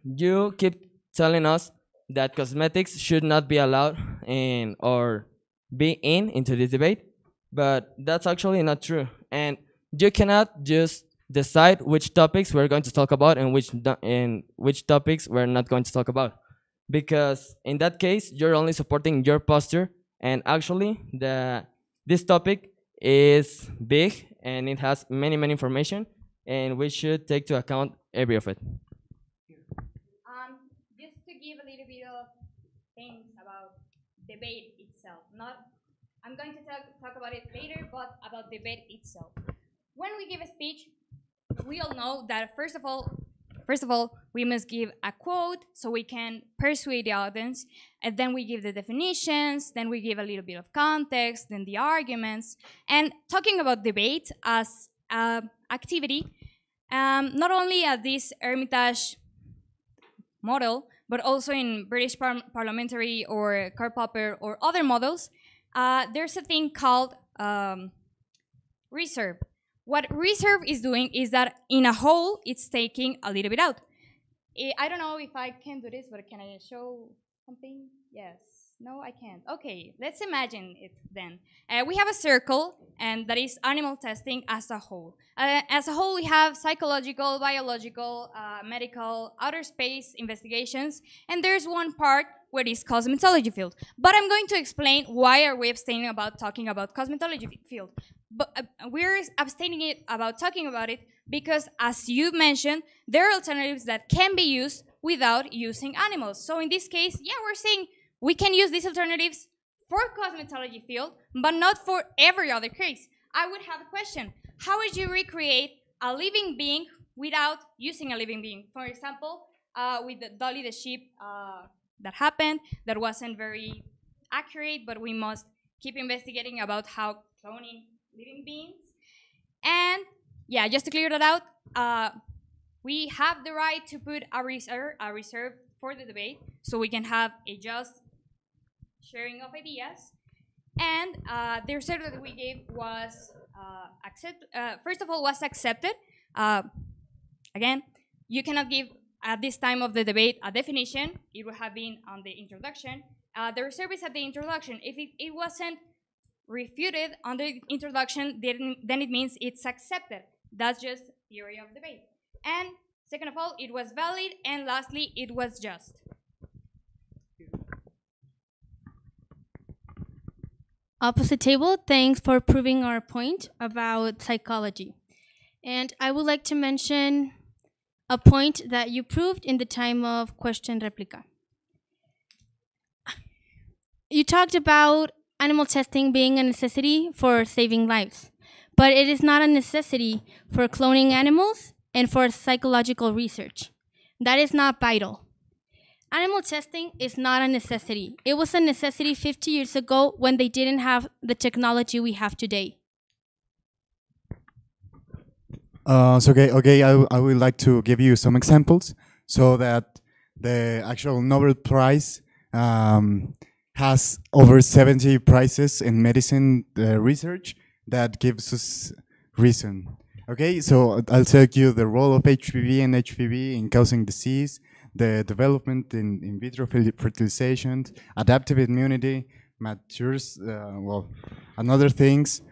you keep telling us that cosmetics should not be allowed in or be into this debate, but that's actually not true. And you cannot just decide which topics we're going to talk about and which topics we're not going to talk about, because in that case you're only supporting your posture And actually, this topic is big and it has many information, and we should take to account every of it. Just to give a little bit of things about debate itself. Not, I'm going to talk about it later, but about debate itself. When we give a speech, we all know that first of all, we must give a quote so we can persuade the audience, and then we give the definitions, then we give a little bit of context, then the arguments, and talking about debate as an activity, not only at this Hermitage model, but also in British parliamentary or Karl Popper or other models, there's a thing called reserve. What reserve is doing is that in a whole, it's taking a little bit out. I don't know if I can do this, but can I show something? Yes. No, I can't. Okay, let's imagine it then. We have a circle, and that is animal testing as a whole. As a whole, we have psychological, biological, medical, outer space investigations, and there's one part where it's cosmetology field. But I'm going to explain why are we abstaining about talking about cosmetology field. But we're abstaining about talking about it because, as you mentioned, there are alternatives that can be used without using animals. So in this case, yeah, we're saying we can use these alternatives for cosmetology field, but not for every other case. I would have a question. How would you recreate a living being without using a living being? For example, with the Dolly the sheep that happened, that wasn't very accurate, but we must keep investigating about how cloning living beings. And yeah, just to clear that out, we have the right to put a reserve for the debate, so we can have a just sharing of ideas. And the reserve that we gave was first of all, was accepted. Again, you cannot give at this time of the debate a definition. It would have been on the introduction. The reserve is at the introduction. If it wasn't refuted on the introduction, then it means it's accepted. That's just theory of debate. And second of all, it was valid. And lastly, it was just. Opposite table, thanks for proving our point about psychology. And I would like to mention a point that you proved in the time of question replica. You talked about animal testing being a necessity for saving lives, but it is not a necessity for cloning animals and for psychological research. That is not vital. Animal testing is not a necessity. It was a necessity 50 years ago when they didn't have the technology we have today. I would like to give you some examples so that the actual Nobel Prize has over 70 prizes in medicine research that gives us reason. Okay, so I'll tell you the role of HPV and HPV in causing disease, the development in vitro fertilization, adaptive immunity, matures, and other things,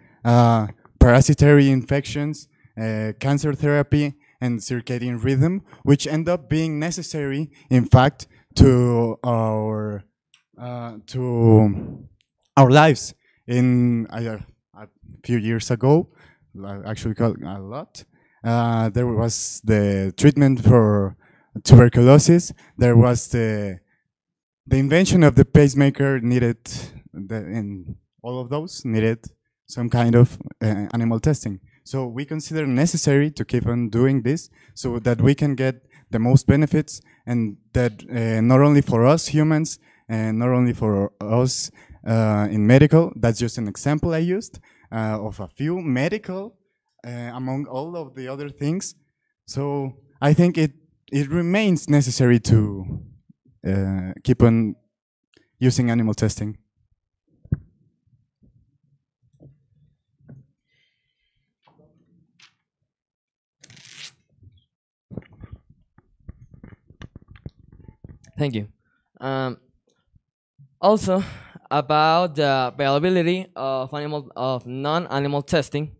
parasitary infections, cancer therapy, and circadian rhythm, which end up being necessary, in fact, to our lives. In a few years ago, actually a lot, there was the treatment for tuberculosis. There was the invention of the pacemaker needed, and all of those needed some kind of animal testing. So we consider necessary to keep on doing this so that we can get the most benefits, and that not only for us humans and not only for us in medical. That's just an example I used of a few medical among all of the other things. So I think it remains necessary to keep on using animal testing. Thank you. Also, about the availability of non-animal testing,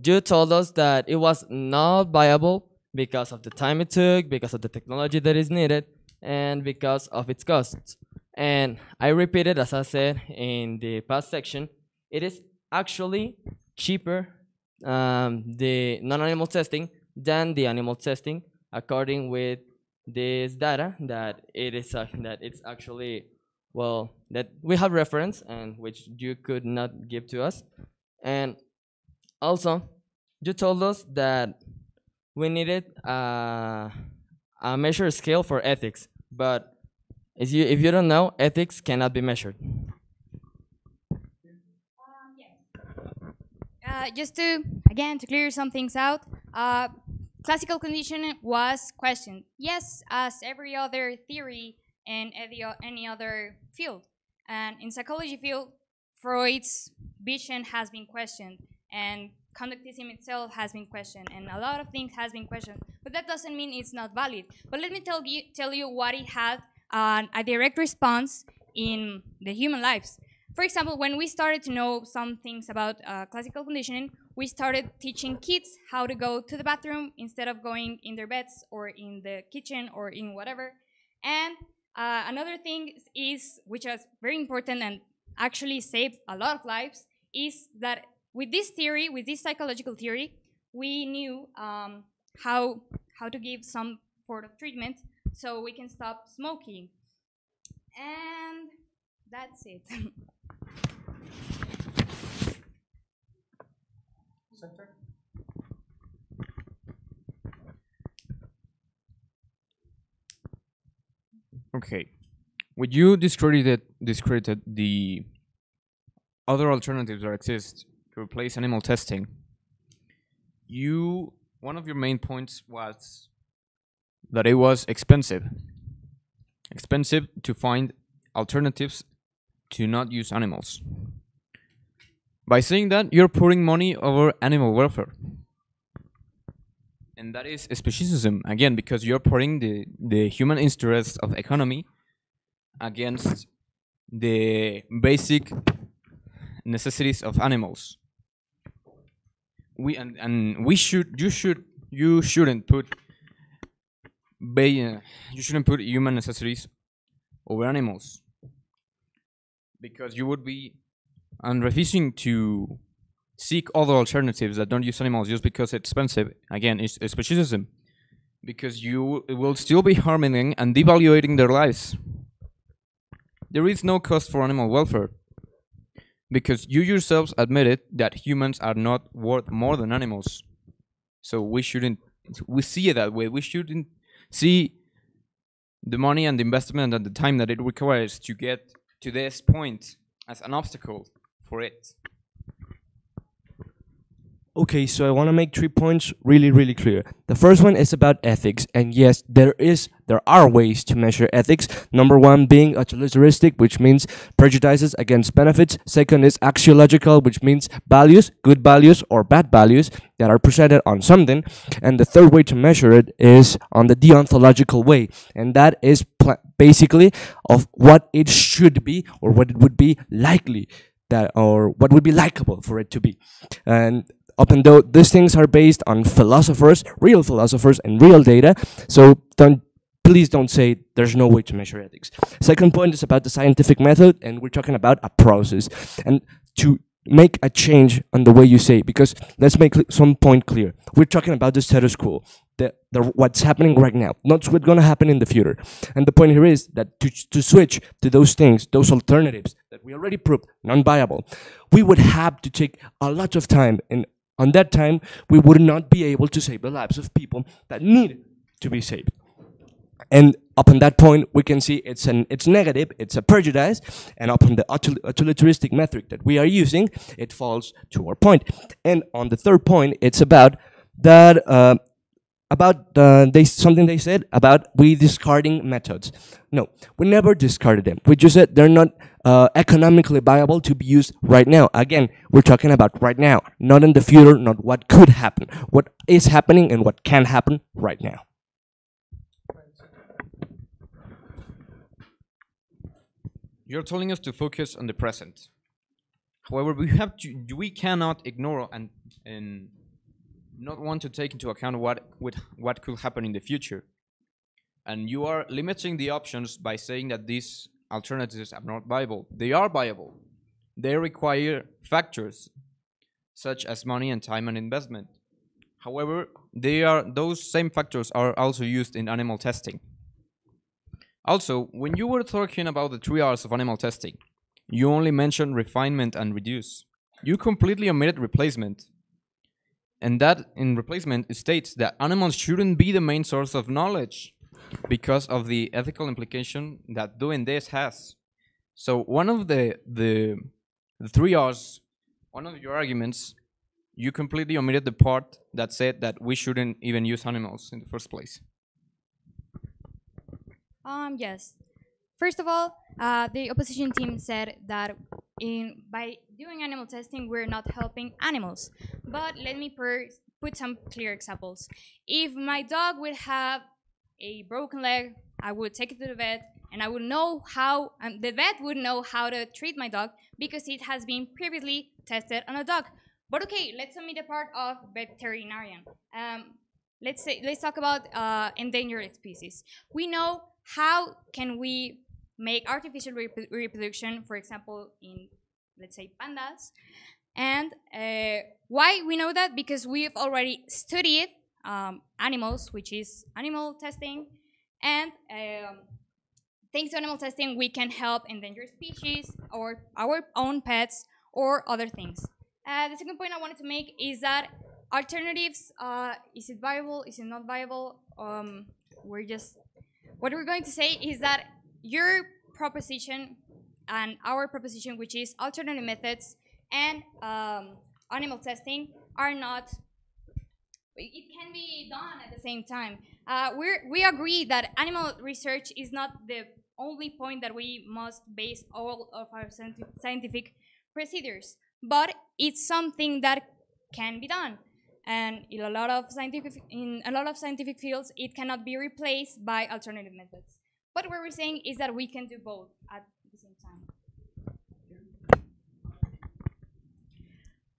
you told us that it was not viable because of the time it took, because of the technology that is needed, and because of its costs. And I repeated, as I said in the past section, it is actually cheaper, the non-animal testing than the animal testing, according with this data that it is that it's actually, well, that we have reference and which you could not give to us. And also, you told us that we needed a measure scale for ethics, but if you don't know, ethics cannot be measured. Just to, again, to clear some things out, classical conditioning was questioned. Yes, as every other theory in any other field. And in psychology field, Freud's vision has been questioned, and conductism itself has been questioned, and a lot of things has been questioned. But that doesn't mean it's not valid. But let me tell you what it had a direct response in the human lives. For example, when we started to know some things about classical conditioning, we started teaching kids how to go to the bathroom instead of going in their beds or in the kitchen or in whatever. And another thing is, which is very important and actually saved a lot of lives, is that with this theory, with this psychological theory, we knew how to give some sort of treatment so we can stop smoking. And that's it. Okay. Would you discredited the other alternatives that exist to replace animal testing? One of your main points was that it was expensive. Expensive to find alternatives to not use animals. By saying that, you're putting money over animal welfare. And that is speciesism, again, because you're putting the human interests of economy against the basic necessities of animals. You shouldn't put human necessities over animals, because you would be refusing to seek other alternatives that don't use animals just because it's expensive. Again, it's speciesism, because you will still be harming them and devaluating their lives. There is no cost for animal welfare, because you yourselves admitted that humans are not worth more than animals. So we see it that way. We shouldn't see the money and the investment and the time that it requires to get to this point as an obstacle for it. Okay, so I want to make 3 points really, really clear. The first one is about ethics, and yes, there are ways to measure ethics. Number one being utilitaristic, which means prejudices against benefits. Second is axiological, which means values, good values or bad values that are presented on something. And the third way to measure it is on the deontological way, and that is basically of what it should be or what it would be likely that, or what would be likable for it to be. And up and though these things are based on philosophers, and real data, so please don't say there's no way to measure ethics. Second point is about the scientific method, and we're talking about a process. And to make a change on the way you say, because let's make some point clear. We're talking about the status quo, what's happening right now, not what's going to happen in the future. And the point here is that to switch to those things, those alternatives that we already proved non-viable, we would have to take a lot of time, and on that time, we would not be able to save the lives of people that need to be saved. And up on that point, we can see it's negative, it's a prejudice, and upon the utilitaristic metric that we are using, it falls to our point. And on the third point, it's about that something they said about we discarding methods. No, we never discarded them. We just said they're not economically viable to be used right now. Again, we're talking about right now, not in the future, not what could happen. What is happening and what can happen right now. You're telling us to focus on the present. However, we cannot ignore and not want to take into account what could happen in the future. And you are limiting the options by saying that these alternatives are not viable. They are viable. They require factors such as money and time and investment. However, those same factors are also used in animal testing. Also, when you were talking about the 3 R's of animal testing, you only mentioned refinement and reduce. You completely omitted replacement. And that in replacement states that animals shouldn't be the main source of knowledge because of the ethical implication that doing this has. So one of the 3 R's, one of your arguments, you completely omitted the part that said that we shouldn't even use animals in the first place. Yes. First of all, the opposition team said that by doing animal testing, we're not helping animals. But let me put some clear examples. If my dog would have a broken leg, I would take it to the vet, and I would know how, the vet would know how to treat my dog because it has been previously tested on a dog. But okay, let's omit the part of veterinarian. Let's talk about endangered species. We know how can we make artificial reproduction, for example, in, let's say, pandas. And why we know that? Because we've already studied animals, which is animal testing. And thanks to animal testing, we can help endangered species or our own pets or other things. The second point I wanted to make is that alternatives, is it viable, is it not viable? What we're going to say is that your proposition and our proposition, which is alternative methods and animal testing, are not, it can be done at the same time. We agree that animal research is not the only point that we must base all of our scientific procedures, but it's something that can be done. And in a lot of scientific fields, it cannot be replaced by alternative methods. But what we're saying is that we can do both at the same time.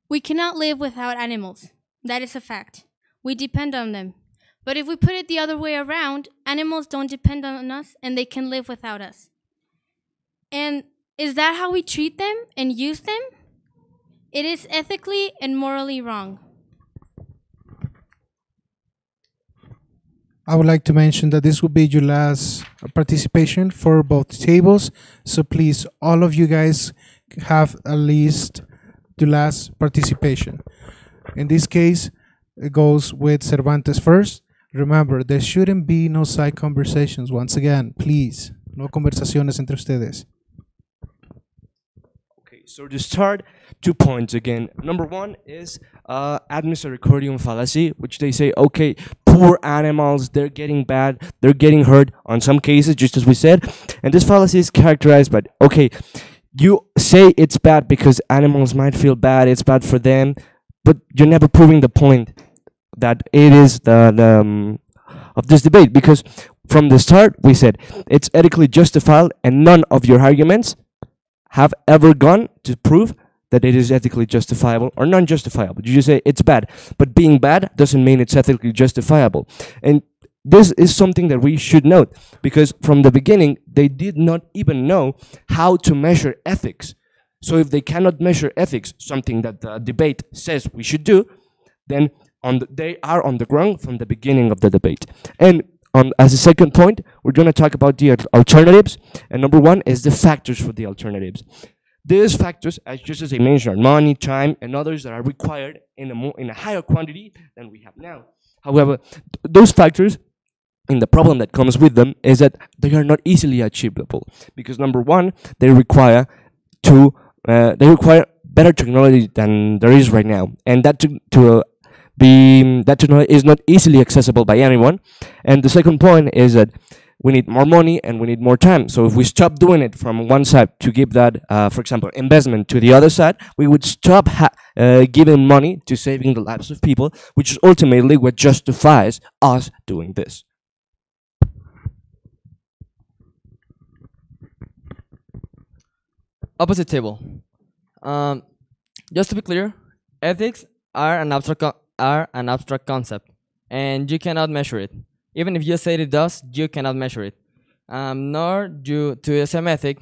We cannot live without animals. That is a fact. We depend on them. But if we put it the other way around, animals don't depend on us and they can live without us. And is that how we treat them and use them? It is ethically and morally wrong. I would like to mention that this will be your last participation for both tables. So please, all of you guys have at least the last participation. In this case, it goes with Cervantes first. Remember, there shouldn't be no side conversations. Once again, please, no conversaciones entre ustedes. Okay, so to start, 2 points again. Number one is ad misericordium fallacy, which they say, okay, poor animals, they're getting bad, they're getting hurt on some cases, just as we said. And this fallacy is characterized by, okay, you say it's bad because animals might feel bad, it's bad for them, but you're never proving the point that it is the of this debate, because from the start we said it's ethically justified, and none of your arguments have ever gone to prove that it is ethically justifiable or non-justifiable. You just say it's bad, but being bad doesn't mean it's ethically justifiable. And this is something that we should note, because from the beginning they did not even know how to measure ethics. So if they cannot measure ethics, something that the debate says we should do, then they are on the ground from the beginning of the debate. And as a second point, we're going to talk about the alternatives. And number one is the factors for the alternatives. These factors, just as I mentioned, are money, time, and others that are required in a higher quantity than we have now. However, those factors, and the problem that comes with them, is that they are not easily achievable. Because number one, they require better technology than there is right now, and that technology is not easily accessible by anyone. And the second point is that we need more money and we need more time. So if we stop doing it from one side to give that, for example, investment to the other side, we would stop giving money to saving the lives of people, which is ultimately what justifies us doing this. Opposite table. Just to be clear, ethics are an abstract concept, and you cannot measure it. Even if you say it does, you cannot measure it. nor due to a metric,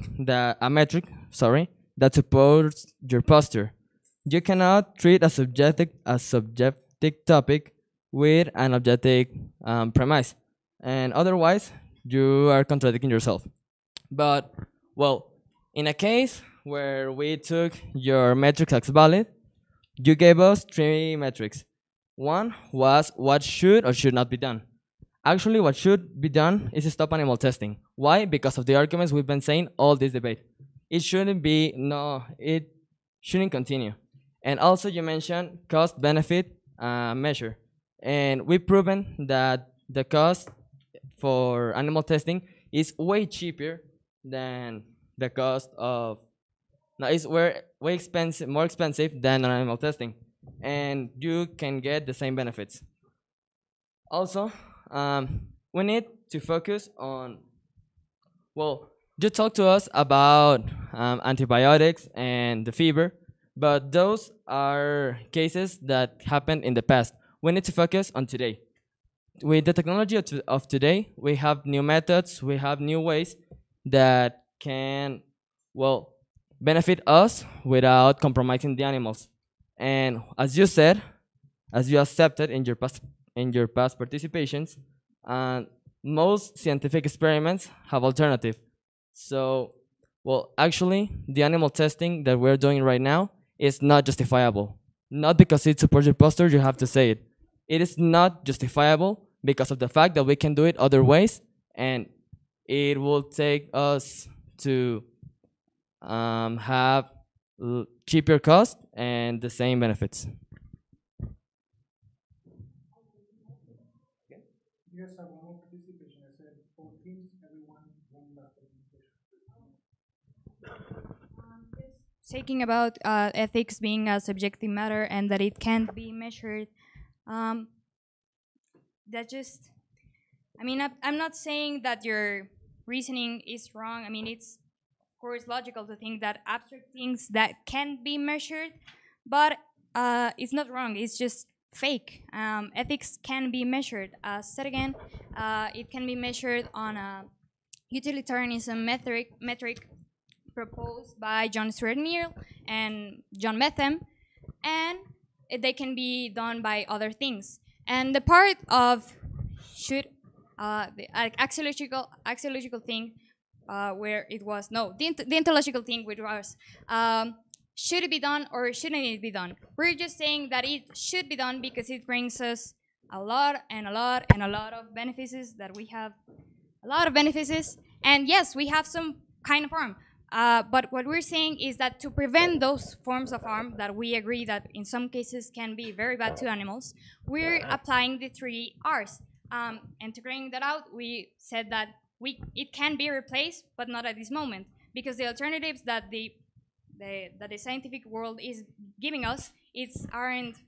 sorry, that supports your posture. You cannot treat a subjective topic with an objective premise, and otherwise you are contradicting yourself. But well, in a case where we took your metrics as valid, you gave us three metrics. One was what should or should not be done. Actually, what should be done is stop animal testing. Why? Because of the arguments we've been saying all this debate. It shouldn't be, no, it shouldn't continue. And also you mentioned cost-benefit measure. And we've proven that the cost for animal testing is way cheaper than the cost of, no, it's way expensive, more expensive than animal testing. And you can get the same benefits. Also, we need to focus on, well, you talked to us about antibiotics and the fever, but those are cases that happened in the past. We need to focus on today. With the technology of today, we have new methods, we have new ways that can, well, benefit us without compromising the animals. And as you said, as you accepted in your past participations, most scientific experiments have alternative. So, well, actually, the animal testing that we're doing right now is not justifiable. Not because it supports your posture, you have to say it. It is not justifiable because of the fact that we can do it other ways, and it will take us to have cheaper cost and the same benefits. Yes, I want more participation. I said 4 teams, everyone, one last Talking about ethics being a subjective matter and that it can't be measured, that just, I mean, I'm not saying that your reasoning is wrong. I mean, it's of course logical to think that abstract things that can be measured, but it's not wrong. It's just fake. Ethics can be measured. Said again, it can be measured on a utilitarianism metric proposed by John Stuart Mill and John Metham, and they can be done by other things. And the part of should the axiological thing where it was no the ontological thing which was should it be done or shouldn't it be done? We're just saying that it should be done because it brings us a lot of benefits that we have a lot of benefits, and yes, we have some kind of harm. But what we're saying is that to prevent those forms of harm that we agree that in some cases can be very bad to animals, we're applying the 3 R's. And to bring that out, we said that it can be replaced, but not at this moment, because the alternatives that the scientific world is giving us aren't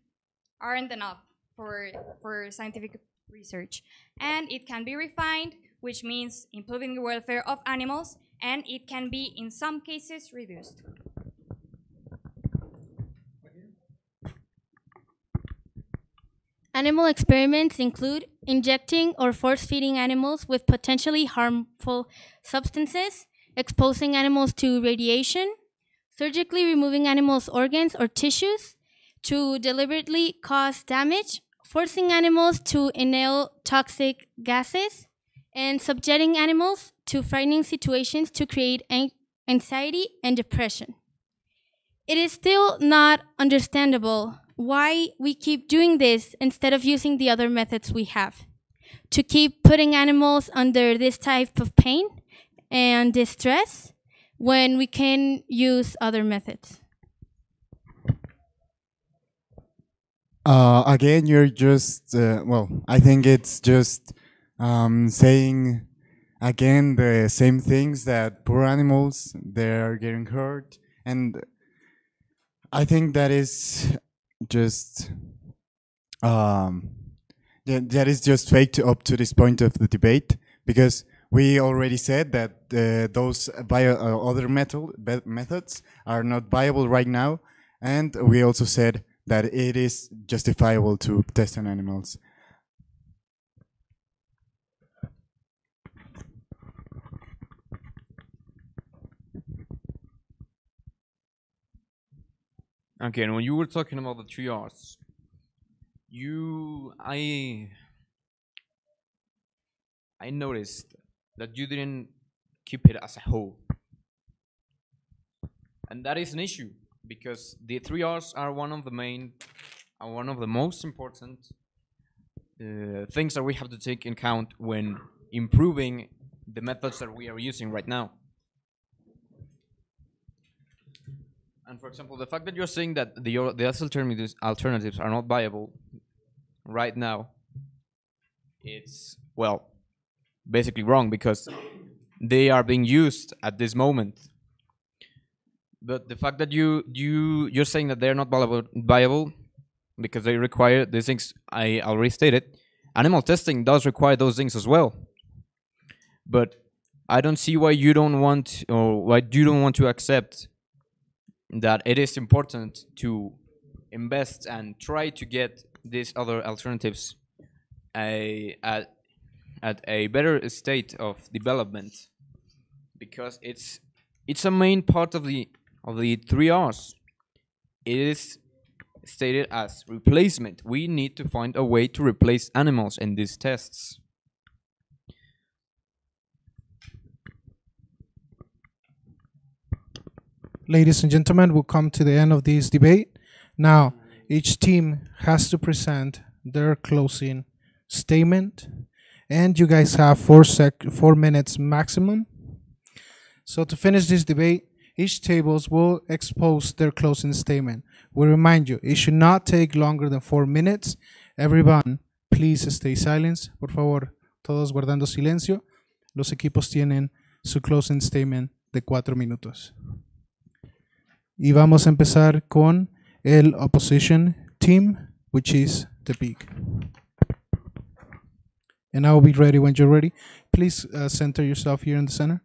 enough for scientific research, and it can be refined, which means improving the welfare of animals, and it can be in some cases reduced. Animal experiments include injecting or force-feeding animals with potentially harmful substances, exposing animals to radiation, surgically removing animals' organs or tissues to deliberately cause damage, forcing animals to inhale toxic gases, and subjecting animals to frightening situations to create anxiety and depression. It is still not understandable why we keep doing this instead of using the other methods we have to keep putting animals under this type of pain and distress when we can use other methods. Again, you're just, well, I think it's just saying again the same things, that poor animals, they're getting hurt. And I think that is just, that is just fake up to this point of the debate, because we already said that those other methods are not viable right now, and we also said that it is justifiable to test on animals. Okay, and when you were talking about the 3 R's, you I noticed that you didn't keep it as a whole. And that is an issue because the 3 R's are one of the main, one of the most important things that we have to take in account when improving the methods that we are using right now. And for example, the fact that you're saying that the alternatives are not viable right now, it's, well, basically wrong because they are being used at this moment. But the fact that you're saying that they're not viable because they require these things, I already stated, animal testing does require those things as well. But I don't see why you don't want, or why you don't want to accept that it is important to invest and try to get these other alternatives at a better state of development, because it's a main part of the 3 R's. It is stated as replacement. We need to find a way to replace animals in these tests. Ladies and gentlemen, we'll come to the end of this debate. Now, each team has to present their closing statement, and you guys have 4 minutes maximum. So to finish this debate, each tables will expose their closing statement. We remind you, it should not take longer than 4 minutes. Everyone, please stay silent. Por favor, todos guardando silencio. Los equipos tienen su closing statement de 4 minutos. Y vamos a empezar con el opposition team, which is the pig. And I will be ready when you're ready. Please center yourself here in the center.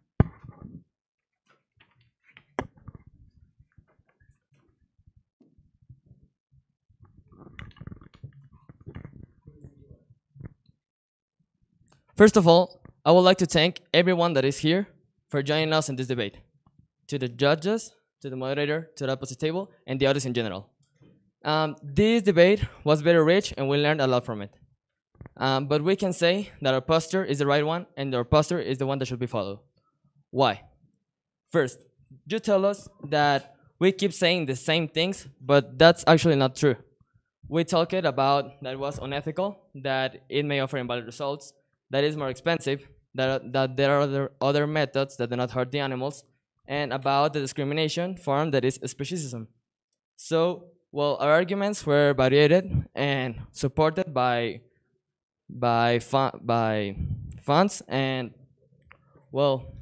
First of all, I would like to thank everyone that is here for joining us in this debate. To the judges, to the moderator, to the opposite table, and the audience in general. This debate was very rich and we learned a lot from it. But we can say that our posture is the right one and our posture is the one that should be followed. Why? First, you tell us that we keep saying the same things, but that's actually not true. We talked about that it was unethical, that it may offer invalid results, that it's more expensive, that there are other methods that do not hurt the animals, and about the discrimination form that is speciesism. So, well, our arguments were varied and supported by funds, and well,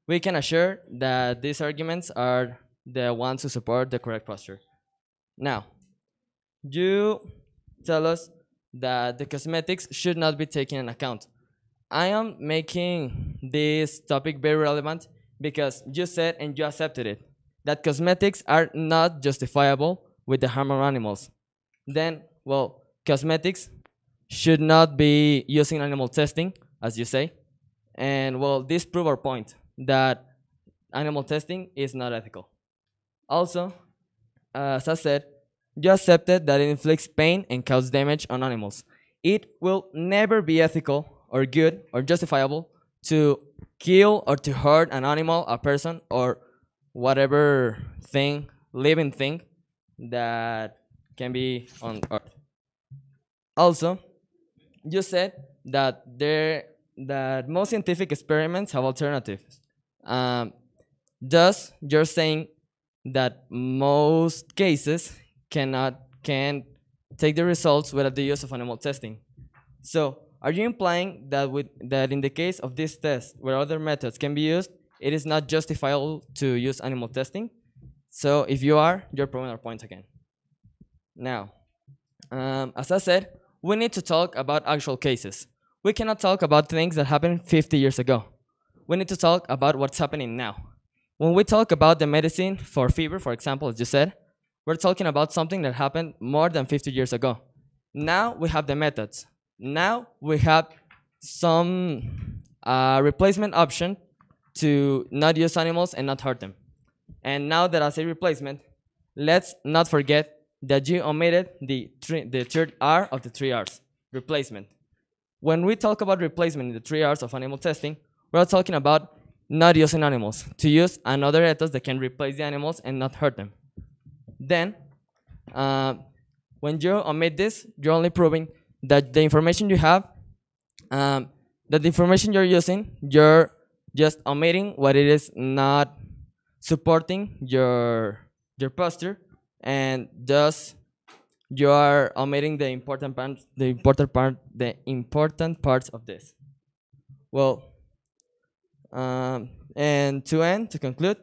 we can assure that these arguments are the ones who support the correct posture. Now, you tell us that the cosmetics should not be taken into account. I am making this topic very relevant because you said and you accepted it, that cosmetics are not justifiable with the harm of animals. Then, well, cosmetics should not be used in animal testing, as you say. And well, this proves our point, that animal testing is not ethical. Also, as I said, you accepted that it inflicts pain and causes damage on animals. It will never be ethical or good or justifiable to kill or to hurt an animal, a person, or whatever thing, living thing that can be on Earth. Also, you said that most scientific experiments have alternatives. Thus, you're saying that most cases can't take the results without the use of animal testing. So, are you implying that in the case of this test, where other methods can be used, it is not justifiable to use animal testing? So if you are, you're proving our point again. Now, as I said, we need to talk about actual cases. We cannot talk about things that happened 50 years ago. We need to talk about what's happening now. When we talk about the medicine for fever, for example, as you said, we're talking about something that happened more than 50 years ago. Now we have the methods. Now we have some replacement option to not use animals and not hurt them. And now that I say replacement, let's not forget that you omitted the third R of the 3 Rs, replacement. When we talk about replacement in the 3 Rs of animal testing, we're talking about not using animals, to use another ethos that can replace the animals and not hurt them. Then, when you omit this, you're only proving that the information you have, that the information you're using, you're just omitting what it is not supporting your posture, and thus you are omitting the important parts of this. Well, and to conclude,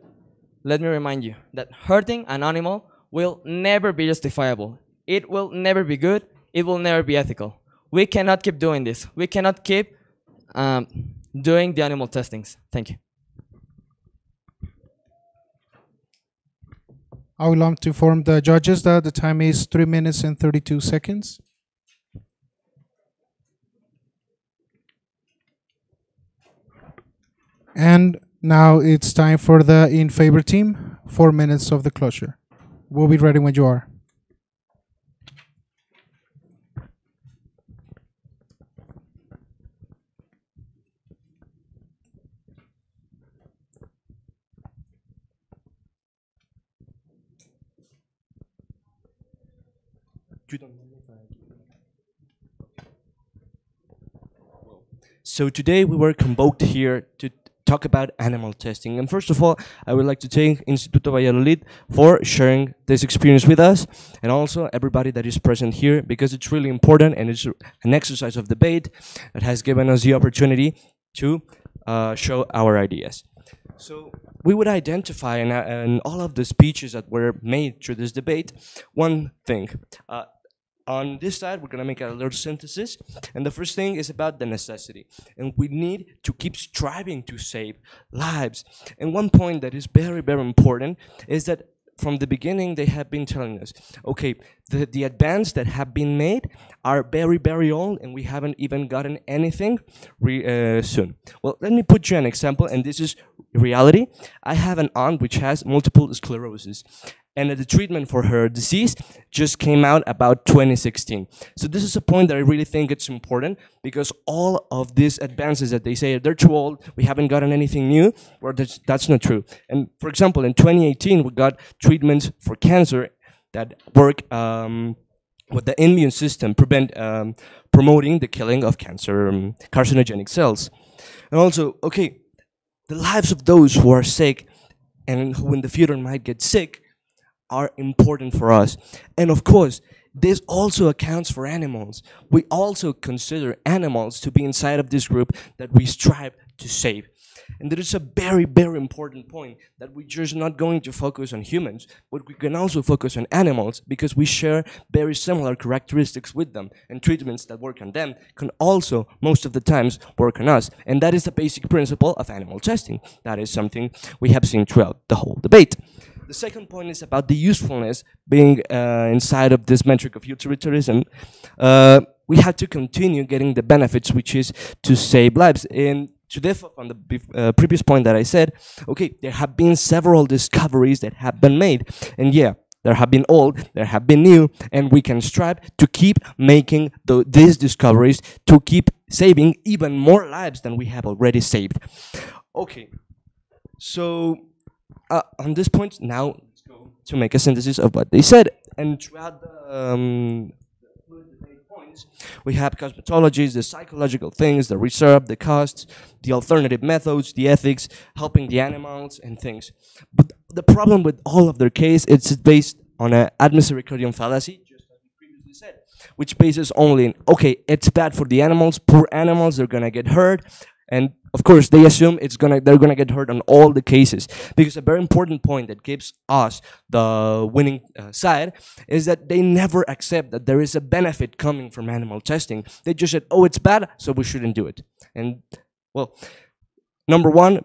let me remind you that hurting an animal will never be justifiable. It will never be good. It will never be ethical. We cannot keep doing this. We cannot keep doing the animal testings. Thank you. I would like to inform the judges that the time is 3 minutes and 32 seconds. And now it's time for the in favor team. 4 minutes of the closure. We'll be ready when you are. So today we were convoked here to talk about animal testing. And first of all, I would like to thank Instituto Valladolid for sharing this experience with us, and also everybody that is present here, because it's really important and it's an exercise of debate that has given us the opportunity to show our ideas. So we would identify in all of the speeches that were made through this debate one thing. On this side, we're going to make a little synthesis. And the first thing is about the necessity. And we need to keep striving to save lives. And one point that is very, very important is that from the beginning, they have been telling us, okay, the advances that have been made are very, very old, and we haven't even gotten anything soon. Well, let me put you an example, and this is reality. I have an aunt which has multiple sclerosis, and the treatment for her disease just came out about 2016. So this is a point that I really think it's important, because all of these advances that they say they're too old, we haven't gotten anything new, well, that's not true. And for example, in 2018, we got treatments for cancer that work with the immune system, promoting the killing of cancer, carcinogenic cells. And also, okay, the lives of those who are sick and who in the future might get sick are important for us. And of course, this also accounts for animals. We also consider animals to be inside of this group that we strive to save. And there is a very, very important point, that we're just not going to focus on humans, but we can also focus on animals, because we share very similar characteristics with them, and treatments that work on them can also, most of the times, work on us. And that is the basic principle of animal testing. That is something we have seen throughout the whole debate. The second point is about the usefulness being inside of this metric of utilitarianism. We have to continue getting the benefits, which is to save lives. And to differ on the previous point that I said, okay, there have been several discoveries that have been made. And yeah, there have been old, there have been new, and we can strive to keep making these discoveries, to keep saving even more lives than we have already saved. Okay, so on this point, now let's go to make a synthesis of what they said. And throughout the points, we have cosmetologies, the psychological things, the reserve, the costs, the alternative methods, the ethics, helping the animals, and things. But the problem with all of their case, it's based on an ad misericordiam fallacy, just as we previously said, which bases only in, okay, it's bad for the animals, poor animals, they're gonna get hurt. And of course, they assume they're gonna get hurt on all the cases, because a very important point that gives us the winning side is that they never accept that there is a benefit coming from animal testing. They just said, "Oh, it's bad, so we shouldn't do it." And well, number one,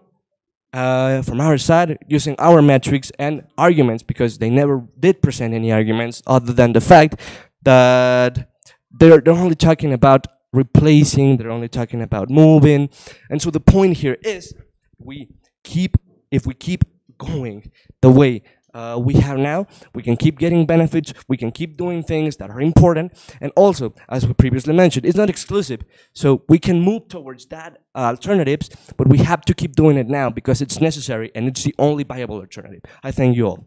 from our side, using our metrics and arguments, because they never did present any arguments other than the fact that they're only talking about replacing, they're only talking about moving. And so the point here is, if we keep going the way we have now, we can keep getting benefits, we can keep doing things that are important, and also, as we previously mentioned, it's not exclusive, so we can move towards that alternatives, but we have to keep doing it now because it's necessary and it's the only viable alternative. I thank you all.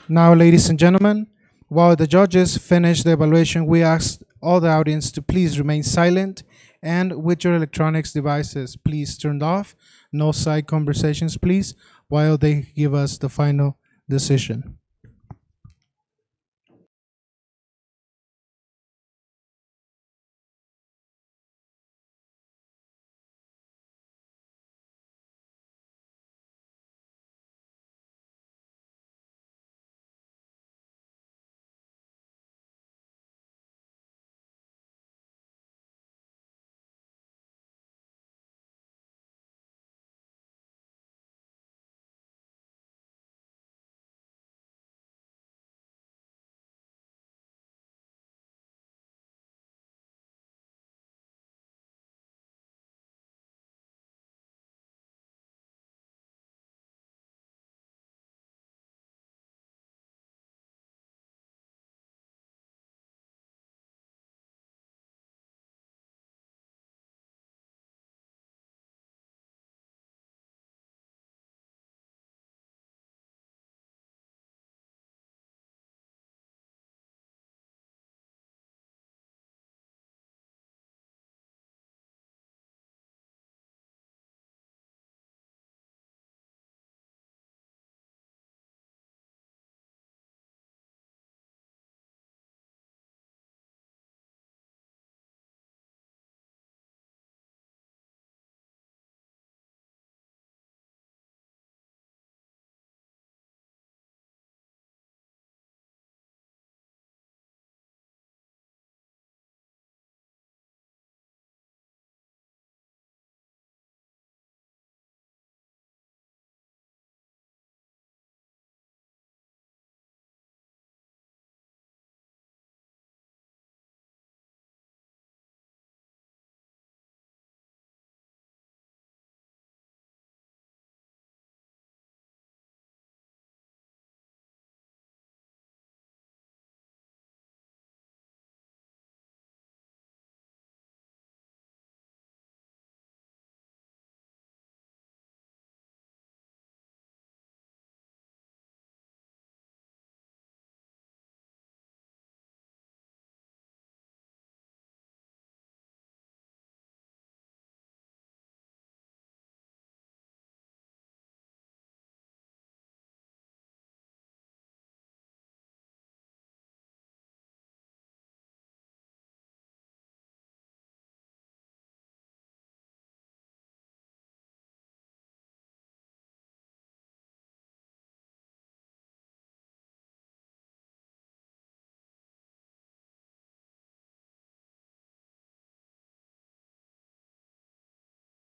Now, ladies and gentlemen, while the judges finish the evaluation, we ask all the audience to please remain silent and with your electronics devices, please turned off. No side conversations, please, while they give us the final decision.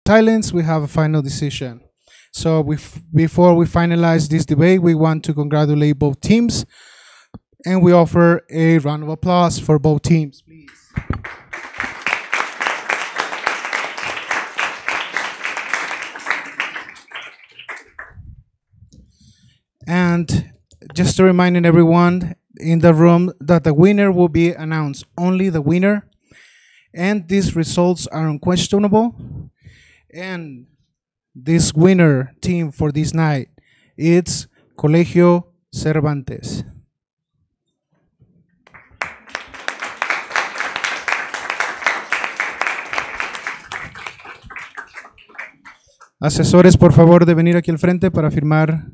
Silence, we have a final decision. So before we finalize this debate, we want to congratulate both teams, and we offer a round of applause for both teams, please. And just to reminding everyone in the room that the winner will be announced, only the winner, and these results are unquestionable. And this winner team for this night, it's Colegio Cervantes. Asesores, por favor, de venir aquí al frente para firmar